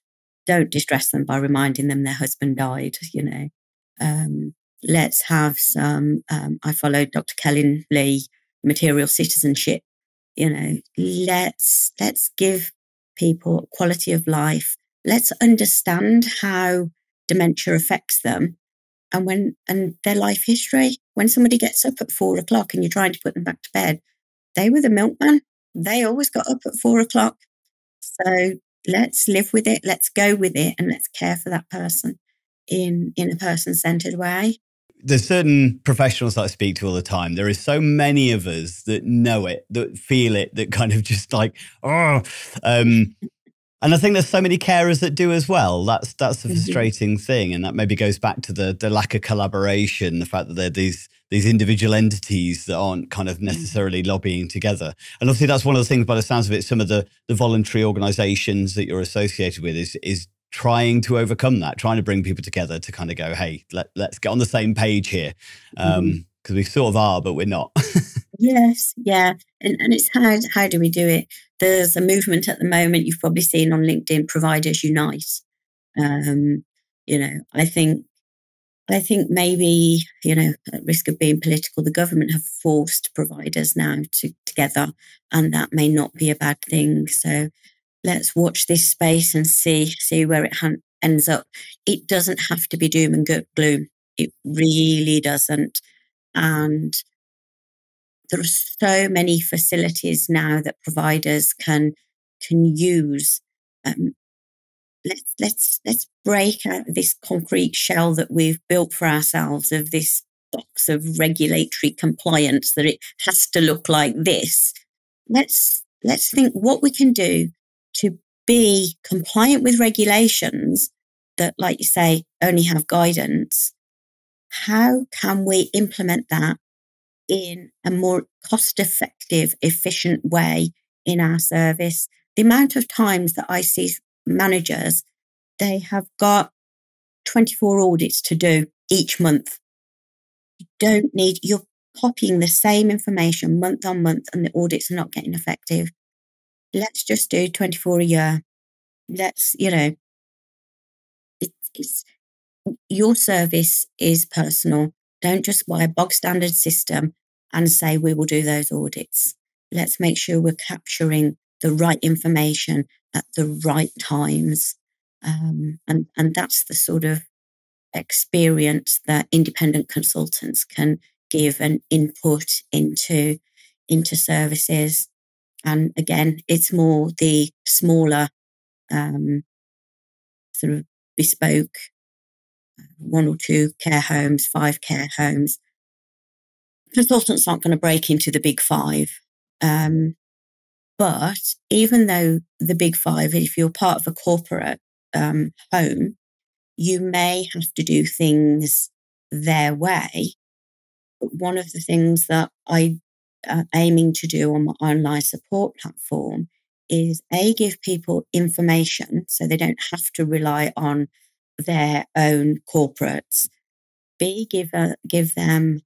Don't distress them by reminding them their husband died. Let's have some, I followed Dr. Kellen Lee, material citizenship. Let's give people quality of life. Let's understand how dementia affects them and their life history. When somebody gets up at 4:00 and you're trying to put them back to bed, they were the milkman. They always got up at 4:00. So let's live with it. Let's go with it, and let's care for that person in a person-centered way. There's certain professionals that I speak to all the time. There is so many of us that know it, that feel it, that kind of just like, oh. And I think there's so many carers that do as well. That's the frustrating thing. And that maybe goes back to the lack of collaboration, the fact that they're these individual entities that aren't kind of necessarily lobbying together. And obviously that's one of the things, by the sounds of it, some of the voluntary organisations that you're associated with is trying to overcome that, trying to bring people together to kind of go, hey, let's get on the same page here. Because we sort of are, but we're not. Yes, yeah. And it's how do we do it? There's a movement at the moment, you've probably seen on LinkedIn, Providers Unite. I think maybe, at risk of being political, the government have forced providers now together, and that may not be a bad thing. So let's watch this space and see where it ends up. It doesn't have to be doom and gloom. It really doesn't. And there are so many facilities now that providers can use. Let's break out of this concrete shell that we've built for ourselves, of this box of regulatory compliance, that it has to look like this. Let's think what we can do to be compliant with regulations that, like you say, only have guidance. How can we implement that in a more cost-effective, efficient way in our service? The amount of times that I see managers, they have got 24 audits to do each month. You're copying the same information month on month, and the audits are not getting effective. Let's just do 24 a year. It's your service is personal. Don't just buy a bog standard system and say we will do those audits. Let's make sure we're capturing the right information at the right times. And that's the sort of experience that independent consultants can give and input into services. And again, it's more the smaller sort of bespoke 1 or 2 care homes, 5 care homes. Consultants aren't going to break into the big 5. But even though the big 5, if you're part of a corporate home, you may have to do things their way. But one of the things that I am aiming to do on my online support platform is give people information so they don't have to rely on their own corporates. Give them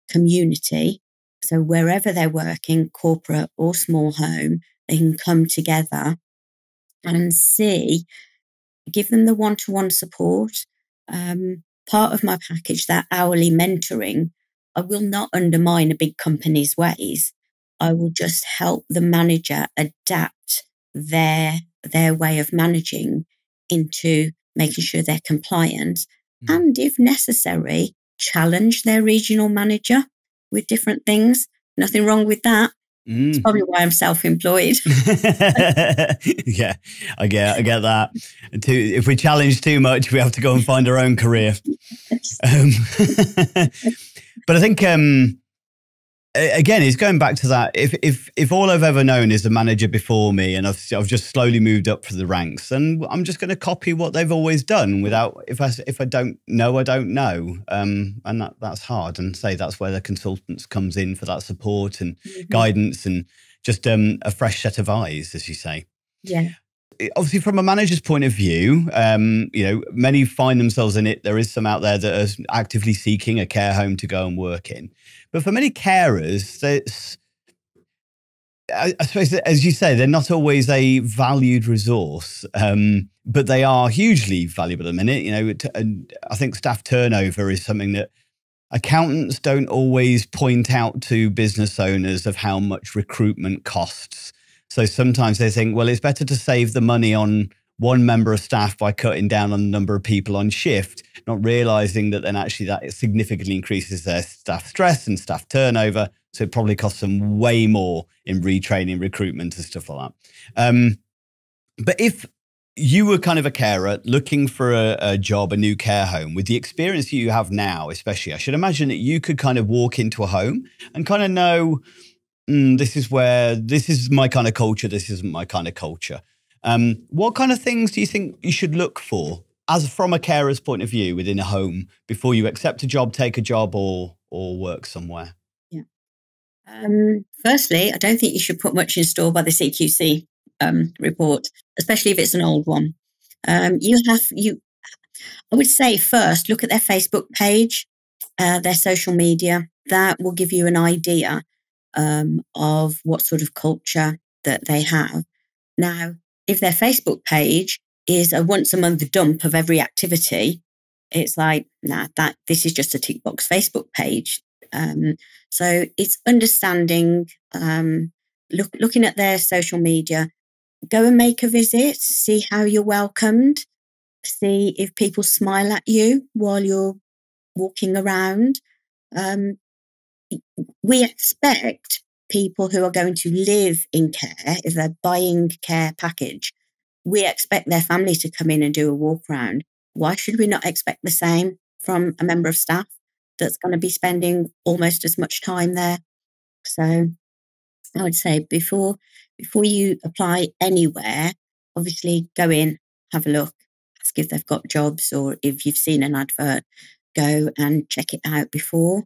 community. So wherever they're working, corporate or small home, they can come together and give them the one-to-one support. Part of my package, that hourly mentoring, I will not undermine a big company's ways. I will just help the manager adapt their way of managing into making sure they're compliant. And if necessary, challenge their regional manager with different things. Nothing wrong with that. It's probably why I'm self-employed. Yeah, I get that. If we challenge too much, we have to go and find our own career. But I think, again, it's going back to that. If all I've ever known is the manager before me, and I've just slowly moved up through the ranks, and I'm just going to copy what they've always done without, if I don't know, I don't know. And that's hard. And say that's where the consultants comes in for that support and guidance and just a fresh set of eyes, as you say. Yeah. Obviously, from a manager's point of view, many find themselves in it. There is some out there that are actively seeking a care home to go and work in. But for many carers, I suppose, as you say, they're not always a valued resource, but they are hugely valuable at the minute. And I think staff turnover is something that accountants don't always point out to business owners of how much recruitment costs. So sometimes they think, well, it's better to save the money on one member of staff by cutting down on the number of people on shift, not realizing that then actually that significantly increases their staff stress and staff turnover. So it probably costs them way more in retraining, recruitment and stuff like that. But if you were kind of a carer looking for a job, a new care home, with the experience you have now, especially, I should imagine that you could kind of walk into a home and kind of know, this is my kind of culture. This isn't my kind of culture. What kind of things do you think you should look for from a carer's point of view within a home before you accept a job, take a job or work somewhere? Yeah. Firstly, I don't think you should put much in store by the CQC report, especially if it's an old one. I would say first, look at their Facebook page, their social media. That will give you an idea of what sort of culture that they have. Now, if their Facebook page is a once a month dump of every activity, it's like, this is just a tick box Facebook page. So it's understanding, looking at their social media, go and make a visit, see how you're welcomed, see if people smile at you while you're walking around. We expect people who are going to live in care, if they're buying care package, we expect their family to come in and do a walk around. Why should we not expect the same from a member of staff that's going to be spending almost as much time there? So I would say before you apply anywhere, obviously go in, have a look, ask if they've got jobs, or if you've seen an advert, go and check it out before.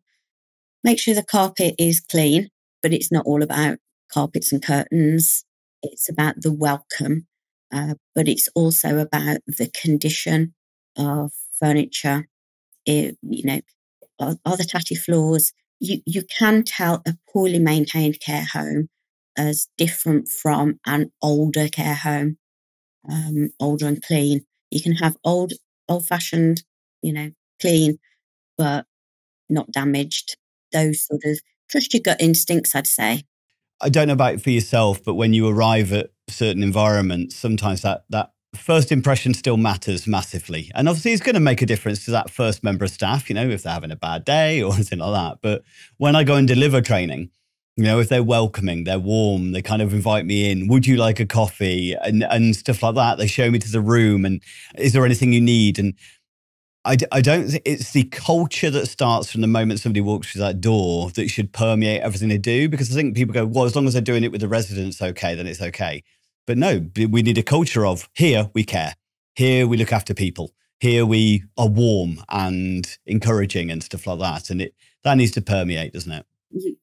Make sure the carpet is clean, but it's not all about carpets and curtains. It's about the welcome, but it's also about the condition of furniture. Are the tatty floors? You can tell a poorly maintained care home as different from an older care home, older and clean. You can have old-fashioned, clean, but not damaged. Those sort of trust your gut instincts, I'd say. I don't know about it for yourself, but when you arrive at certain environments, sometimes that first impression still matters massively. And obviously it's going to make a difference to that first member of staff, if they're having a bad day or anything like that. But when I go and deliver training, If they're welcoming, they're warm, they kind of invite me in. Would you like a coffee? And stuff like that. They show me to the room and is there anything you need? And I don't think it's the culture that starts from the moment somebody walks through that door that should permeate everything they do. Because I think people go, well, as long as they're doing it with the residents, okay, then it's okay. But no, we need a culture of here we care. Here we look after people. Here we are warm and encouraging and stuff like that. And that needs to permeate, doesn't it?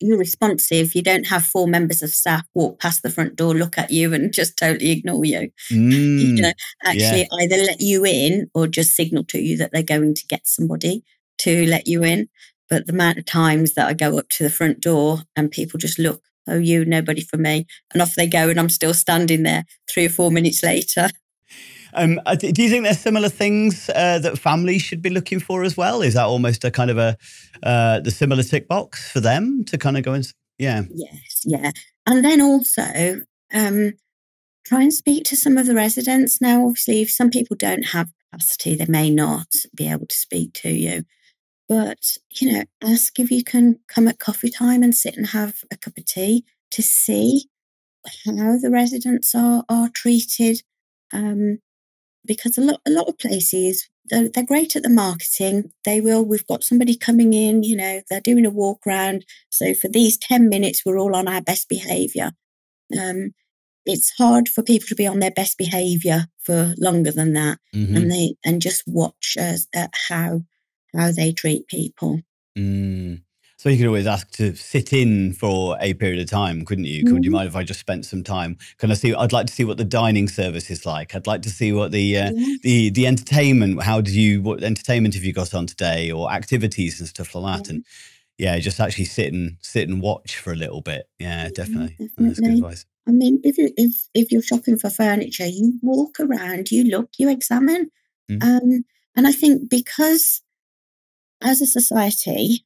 You're responsive. You don't have 4 members of staff walk past the front door, look at you and just totally ignore you. Actually either let you in or just signal to you that they're going to get somebody to let you in. But the amount of times that I go up to the front door and people just look, oh, you, nobody for me, and off they go and I'm still standing there 3 or 4 minutes later. Do you think there's similar things that families should be looking for as well? Is that almost a kind of the similar tick box for them to kind of go and, yeah. Yes, yeah. And then also try and speak to some of the residents. Now, obviously, if some people don't have capacity, they may not be able to speak to you. But, ask if you can come at coffee time and sit and have a cup of tea to see how the residents are treated. Because a lot of places, they're great at the marketing. We've got somebody coming in, they're doing a walk around. So for these 10 minutes, we're all on our best behaviour. It's hard for people to be on their best behaviour for longer than that. Mm-hmm. And just watch how they treat people. So you could always ask to sit in for a period of time, couldn't you? Would you mind if I just spent some time? I'd like to see what the dining service is like. I'd like to see what the entertainment, what entertainment have you got on today, or activities and stuff like that. And just actually sit and watch for a little bit. Yeah, definitely. That's good advice. I mean, if you're shopping for furniture, you walk around, you look, you examine. And I think because as a society,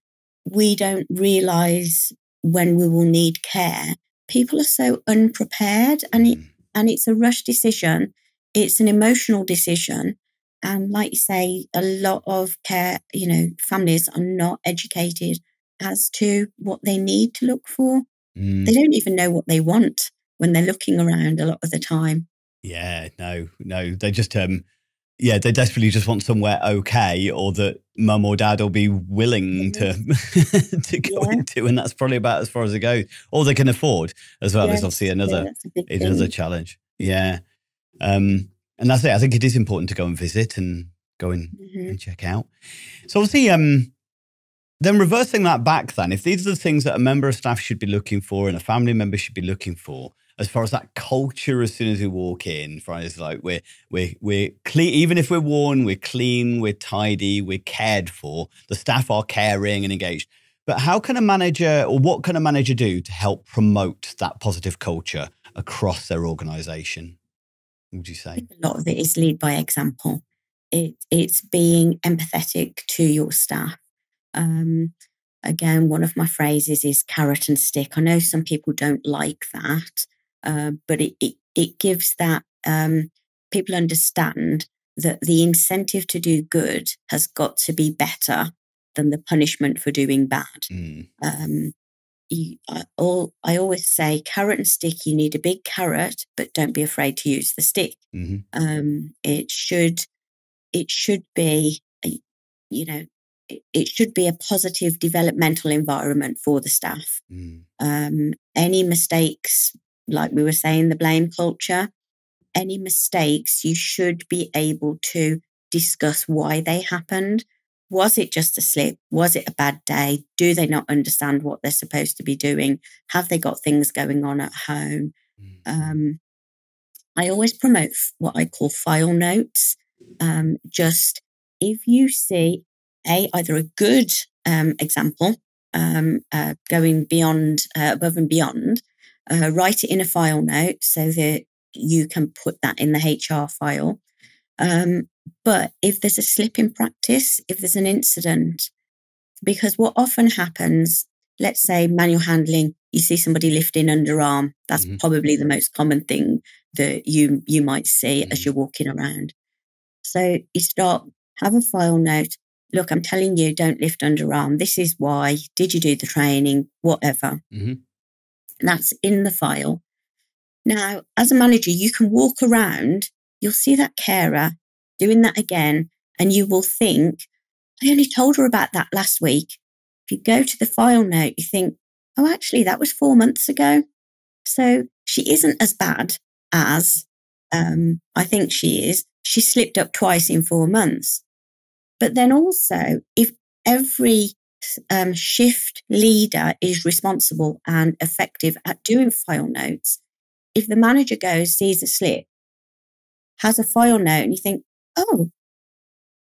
we don't realise when we will need care. People are so unprepared, and it's a rush decision. It's an emotional decision. And like you say, a lot of care, families are not educated as to what they need to look for. They don't even know what they want when they're looking around a lot of the time. Yeah, no. They just, they desperately just want somewhere okay, or that mum or dad will be willing to go into, and that's probably about as far as it goes. Or they can afford as well. Is obviously another challenge. Yeah, and that's it. I think it is important to go and visit and go and check out. So obviously, then reversing that back, then if these are the things that a member of staff should be looking for and a family member should be looking for, as far as that culture, as soon as we walk in, it's like we're clean. Even if we're worn, we're clean, we're tidy, we're cared for. The staff are caring and engaged. But how can a manager, or what can a manager do to help promote that positive culture across their organisation? What would you say? A lot of it is lead by example. It's being empathetic to your staff. Again, one of my phrases is carrot and stick. I know some people don't like that. But it gives that people understand that the incentive to do good has got to be better than the punishment for doing bad. I always say carrot and stick, you need a big carrot, but don't be afraid to use the stick. It should be, it should be a positive developmental environment for the staff. Any mistakes, like we were saying, the blame culture, any mistakes, you should be able to discuss why they happened. Was it just a slip? Was it a bad day? Do they not understand what they're supposed to be doing? Have they got things going on at home? I always promote what I call file notes. Just if you see either a good example, going beyond, above and beyond, write it in a file note so that you can put that in the HR file. But if there's a slip in practice, if there's an incident, because what often happens, let's say manual handling, you see somebody lifting underarm. That's probably the most common thing that you might see as you're walking around. So you have a file note. Look, I'm telling you, don't lift underarm. This is why. Did you do the training? Whatever. That's in the file. Now, as a manager, you can walk around, you'll see that carer doing that again, and you will think, I only told her about that last week. If you go to the file note, you think, oh, actually, that was 4 months ago. So she isn't as bad as I think she is. She slipped up twice in 4 months. But then also, if every shift leader is responsible and effective at doing file notes, if the manager goes, sees a slip, has a file note, and you think, oh,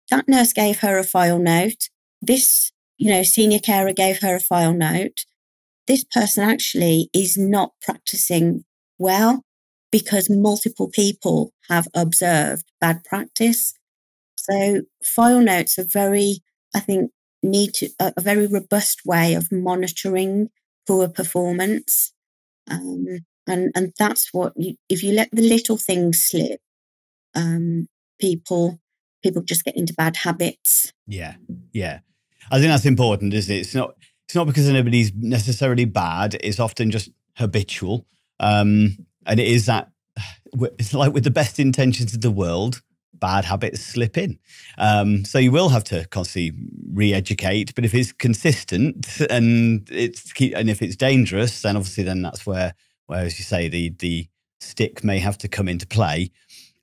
that nurse gave her a file note. This, senior carer gave her a file note. This person actually is not practicing well because multiple people have observed bad practice. So file notes are I think, a very robust way of monitoring poor performance. And that's if you let the little things slip, people just get into bad habits. Yeah. I think that's important, isn't it? It's not because anybody's necessarily bad. It's often just habitual. And it is that, it's like with the best intentions in the world, bad habits slip in. So you will have to constantly re-educate. But if it's consistent and if it's dangerous, then obviously that's where as you say, the stick may have to come into play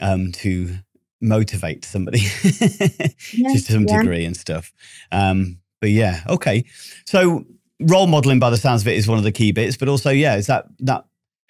to motivate somebody to some degree and stuff. But yeah, okay. So role modeling, by the sounds of it, is one of the key bits. But also, is that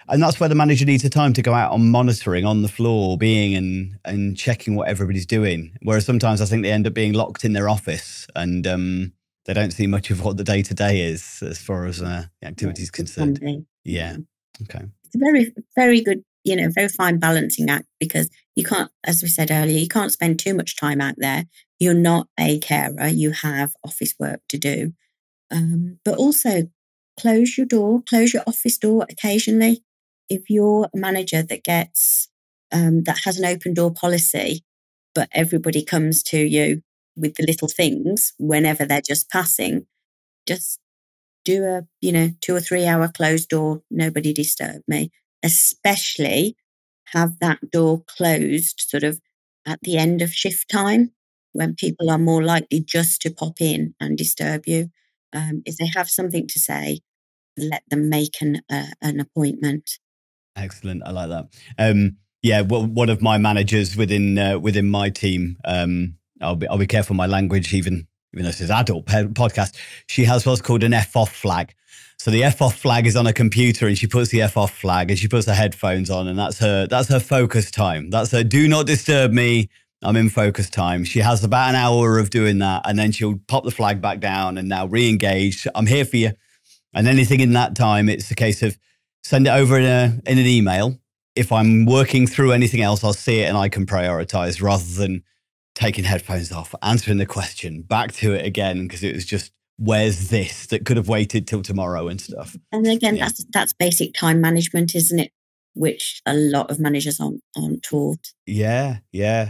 and that's where the manager needs the time to go out on monitoring on the floor, being and checking what everybody's doing. Whereas sometimes I think they end up being locked in their office and they don't see much of what the day to day is as far as the activity is concerned. Yeah. Okay. It's a very, very good, very fine balancing act, because you can't, as we said earlier, you can't spend too much time out there. You're not a carer. You have office work to do. But also close your office door occasionally. If you're a manager that gets, that has an open door policy, but everybody comes to you with the little things whenever they're just passing, just do a, 2 or 3 hour closed door, nobody disturb me, especially have that door closed sort of at the end of shift time when people are more likely just to pop in and disturb you. If they have something to say, let them make an appointment. Excellent. I like that. Well, one of my managers within my team, I'll be careful my language, even though this is adult podcast. She has what's called an F off flag. So the F off flag is on a computer, and she puts the F off flag, and she puts her headphones on, and that's her focus time. That's her do not disturb me. I'm in focus time. She has about an hour of doing that, and then she'll pop the flag back down and now re-engage. I'm here for you. And anything in that time, it's a case of send it over in an email. If I'm working through anything else, I'll see it and I can prioritize, rather than taking headphones off, answering the question, back to it again, because it was just, where's this that could have waited till tomorrow and stuff. And again, that's basic time management, isn't it? Which a lot of managers aren't taught. Yeah,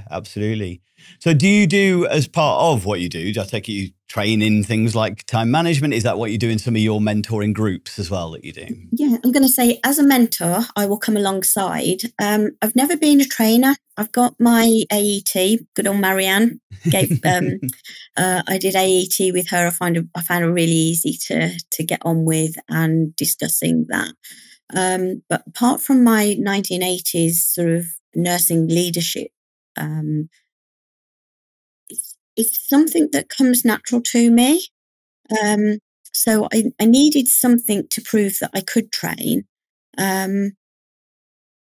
absolutely. So do you do, as part of what you do, I take it you train in things like time management? Is that what you do in some of your mentoring groups as well that you do? Yeah, I'm going to say as a mentor, I will come alongside. I've never been a trainer. I've got my AET, good old Marianne. I did AET with her. I found her really easy to get on with and discussing that. But apart from my 1980s sort of nursing leadership, it's something that comes natural to me. So I needed something to prove that I could train. I'm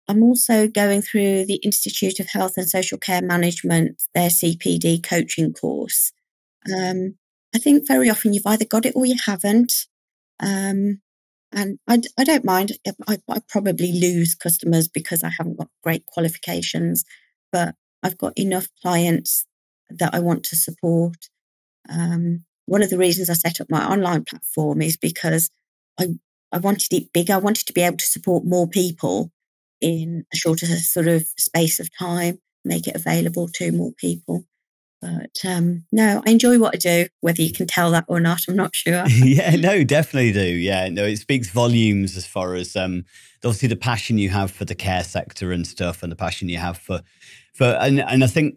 also going through the Institute of Health and Social Care Management, their CPD coaching course. I think very often you've either got it or you haven't. And I don't mind. I probably lose customers because I haven't got great qualifications, but I've got enough clients that I want to support. One of the reasons I set up my online platform is because I wanted it big. I wanted to be able to support more people in a shorter sort of space of time, make it available to more people. But no, I enjoy what I do. Whether you can tell that or not, I'm not sure. Yeah, no, definitely do. Yeah, no, it speaks volumes as far as obviously the passion you have for the care sector and stuff, and the passion you have and I think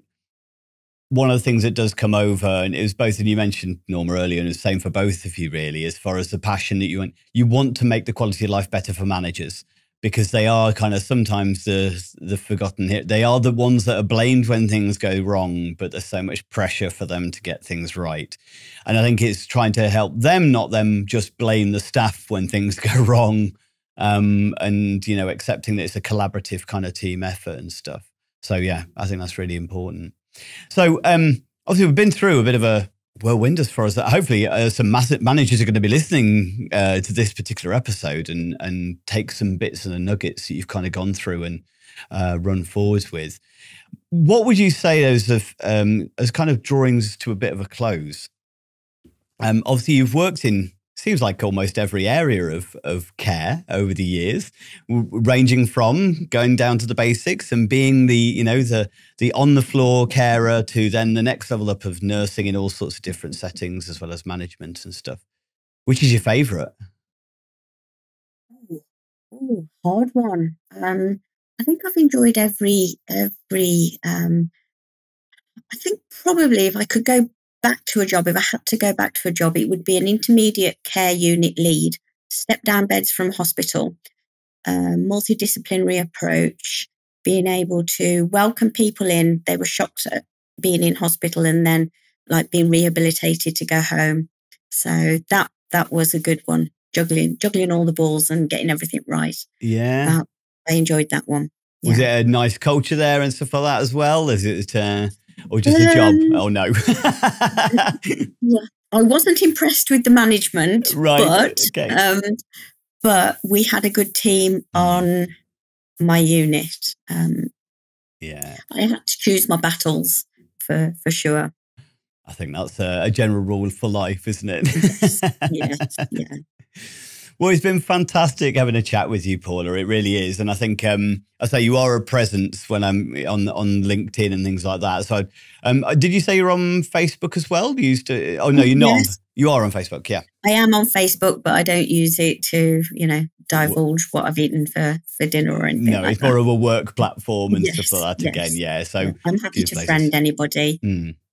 one of the things that does come over, and it was both, and you mentioned Norma earlier, and it's the same for both of you really, as far as the passion that you want to make the quality of life better for managers, because they are kind of sometimes the forgotten here. They are the ones that are blamed when things go wrong, but there's so much pressure for them to get things right. And I think it's trying to help them, not them just blame the staff when things go wrong, and accepting that it's a collaborative kind of team effort and stuff. So yeah, I think that's really important. So obviously we've been through a bit of a whirlwind as far as that. Hopefully some massive managers are going to be listening to this particular episode and take some bits and the nuggets that you've kind of gone through and run forwards with. What would you say as kind of drawings to a bit of a close? Obviously you've worked in, seems like almost every area of care over the years, ranging from going down to the basics and being the on the floor carer to then the next level up of nursing in all sorts of different settings, as well as management and stuff. Which is your favourite? Oh, hard one. I think I've enjoyed every. I think probably if I could go back to a job, if I had to go back to a job, it would be an intermediate care unit lead, step down beds from hospital, multidisciplinary approach, being able to welcome people in. They were shocked at being in hospital and then like being rehabilitated to go home. So that was a good one. Juggling all the balls and getting everything right. Yeah. I enjoyed that one. Yeah. Was it a nice culture there and stuff like that as well? Is it or just a job? Oh no. Yeah, I wasn't impressed with the management, right? But we had a good team on my unit. Yeah, I had to choose my battles for sure. I think that's a general rule for life, isn't it? Yes, yeah. Well, it's been fantastic having a chat with you, Paula. It really is. And I think, I say you are a presence when I'm on LinkedIn and things like that. So did you say you're on Facebook as well? You used to, oh no, you're not. Yes. You are on Facebook, yeah. I am on Facebook, but I don't use it to, divulge what I've eaten for dinner or anything. No, it's more of a work platform and stuff like that again. Yeah. So I'm happy to friend anybody.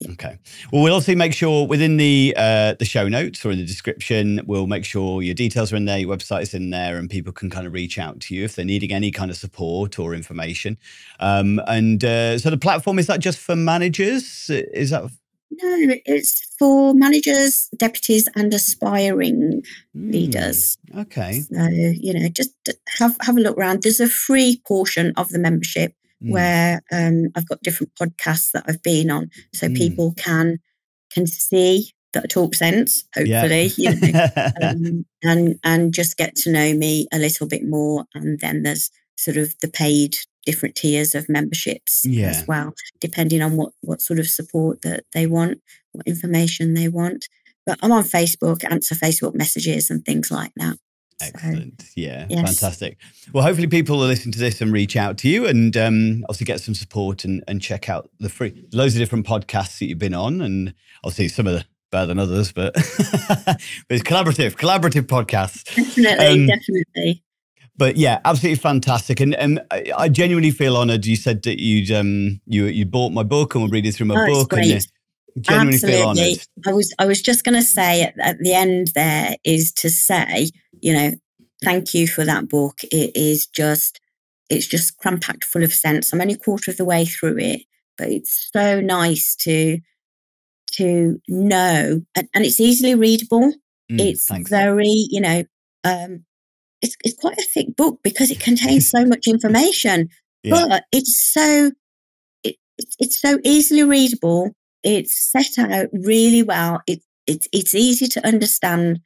Okay. Well, we'll also make sure within the show notes or in the description, we'll make sure your details are in there, your website is in there, and people can kind of reach out to you if they're needing any kind of support or information. So the platform, is that just for managers? Is that? No, it's for managers, deputies, and aspiring leaders. Okay. So, just have a look around. There's a free portion of the membership where I've got different podcasts that I've been on, so people can see that I talk sense, hopefully, and just get to know me a little bit more. And then there's sort of the paid different tiers of memberships as well, depending on what sort of support that they want, what information they want. But I'm on Facebook, answer Facebook messages and things like that. Excellent. So, yes. Fantastic. Well, hopefully people will listen to this and reach out to you and obviously get some support and check out the loads of different podcasts that you've been on. And obviously some of the better than others, but it's collaborative podcasts. Definitely. But yeah, absolutely fantastic. And I genuinely feel honoured. You said that you bought my book and were reading through my book. Great. And genuinely feel honoured. I was just going to say at the end there is to say, thank you for that book. It's just cram-packed full of sense. I'm only a quarter of the way through it, but it's so nice to know, and it's easily readable. It's very, it's quite a thick book because it contains so much information, but it's so easily readable. It's set out really well. It's easy to understand.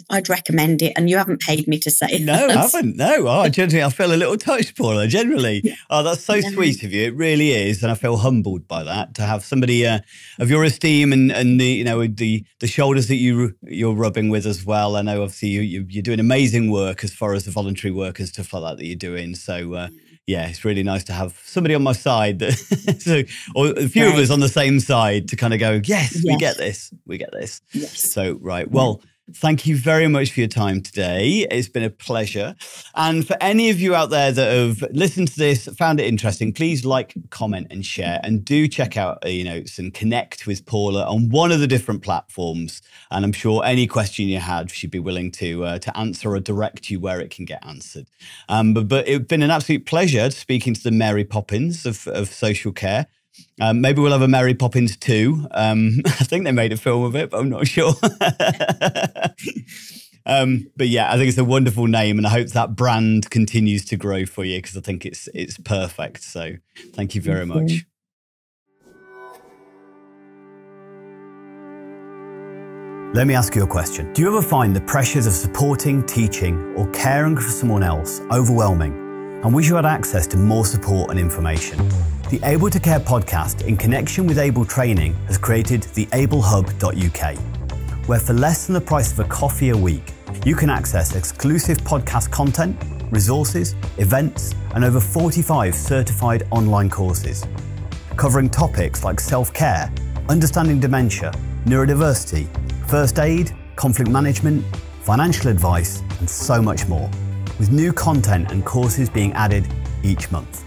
I'd recommend it, and you haven't paid me to say no, I haven't. No, I feel a little touched, Paula. Generally, that's so sweet of you. It really is, and I feel humbled by that to have somebody of your esteem and the shoulders that you're rubbing with as well. I know obviously you're doing amazing work as far as the voluntary work and stuff like that you're doing. So yeah, it's really nice to have somebody on my side that, or a few of us on the same side to kind of go, yes, we get this. Yes. So, right. Well, thank you very much for your time today. It's been a pleasure. And for any of you out there that have listened to this, found it interesting, please like, comment and share, and do check out notes and connect with Paula on one of the different platforms. And I'm sure any question you had, she'd be willing to answer or direct you where it can get answered. But it's been an absolute pleasure speaking to the Mary Poppins of social care. Maybe we'll have a Mary Poppins 2. I think they made a film of it, but I'm not sure. But yeah, I think it's a wonderful name, and I hope that brand continues to grow for you, because I think it's perfect. So thank you very much. Let me ask you a question. Do you ever find the pressures of supporting, teaching, or caring for someone else overwhelming, and wish you had access to more support and information? The Able to Care podcast, in connection with Able Training, has created the ablehub.uk, where for less than the price of a coffee a week, you can access exclusive podcast content, resources, events, and over 45 certified online courses, covering topics like self-care, understanding dementia, neurodiversity, first aid, conflict management, financial advice, and so much more, with new content and courses being added each month.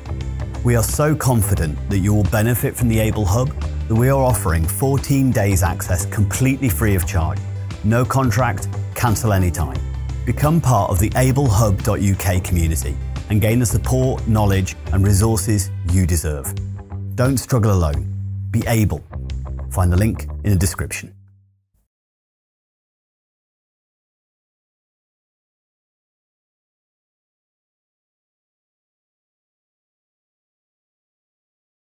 We are so confident that you will benefit from the Able Hub that we are offering 14 days access completely free of charge. No contract, cancel anytime. Become part of the ablehub.uk community and gain the support, knowledge and resources you deserve. Don't struggle alone. Be able. Find the link in the description.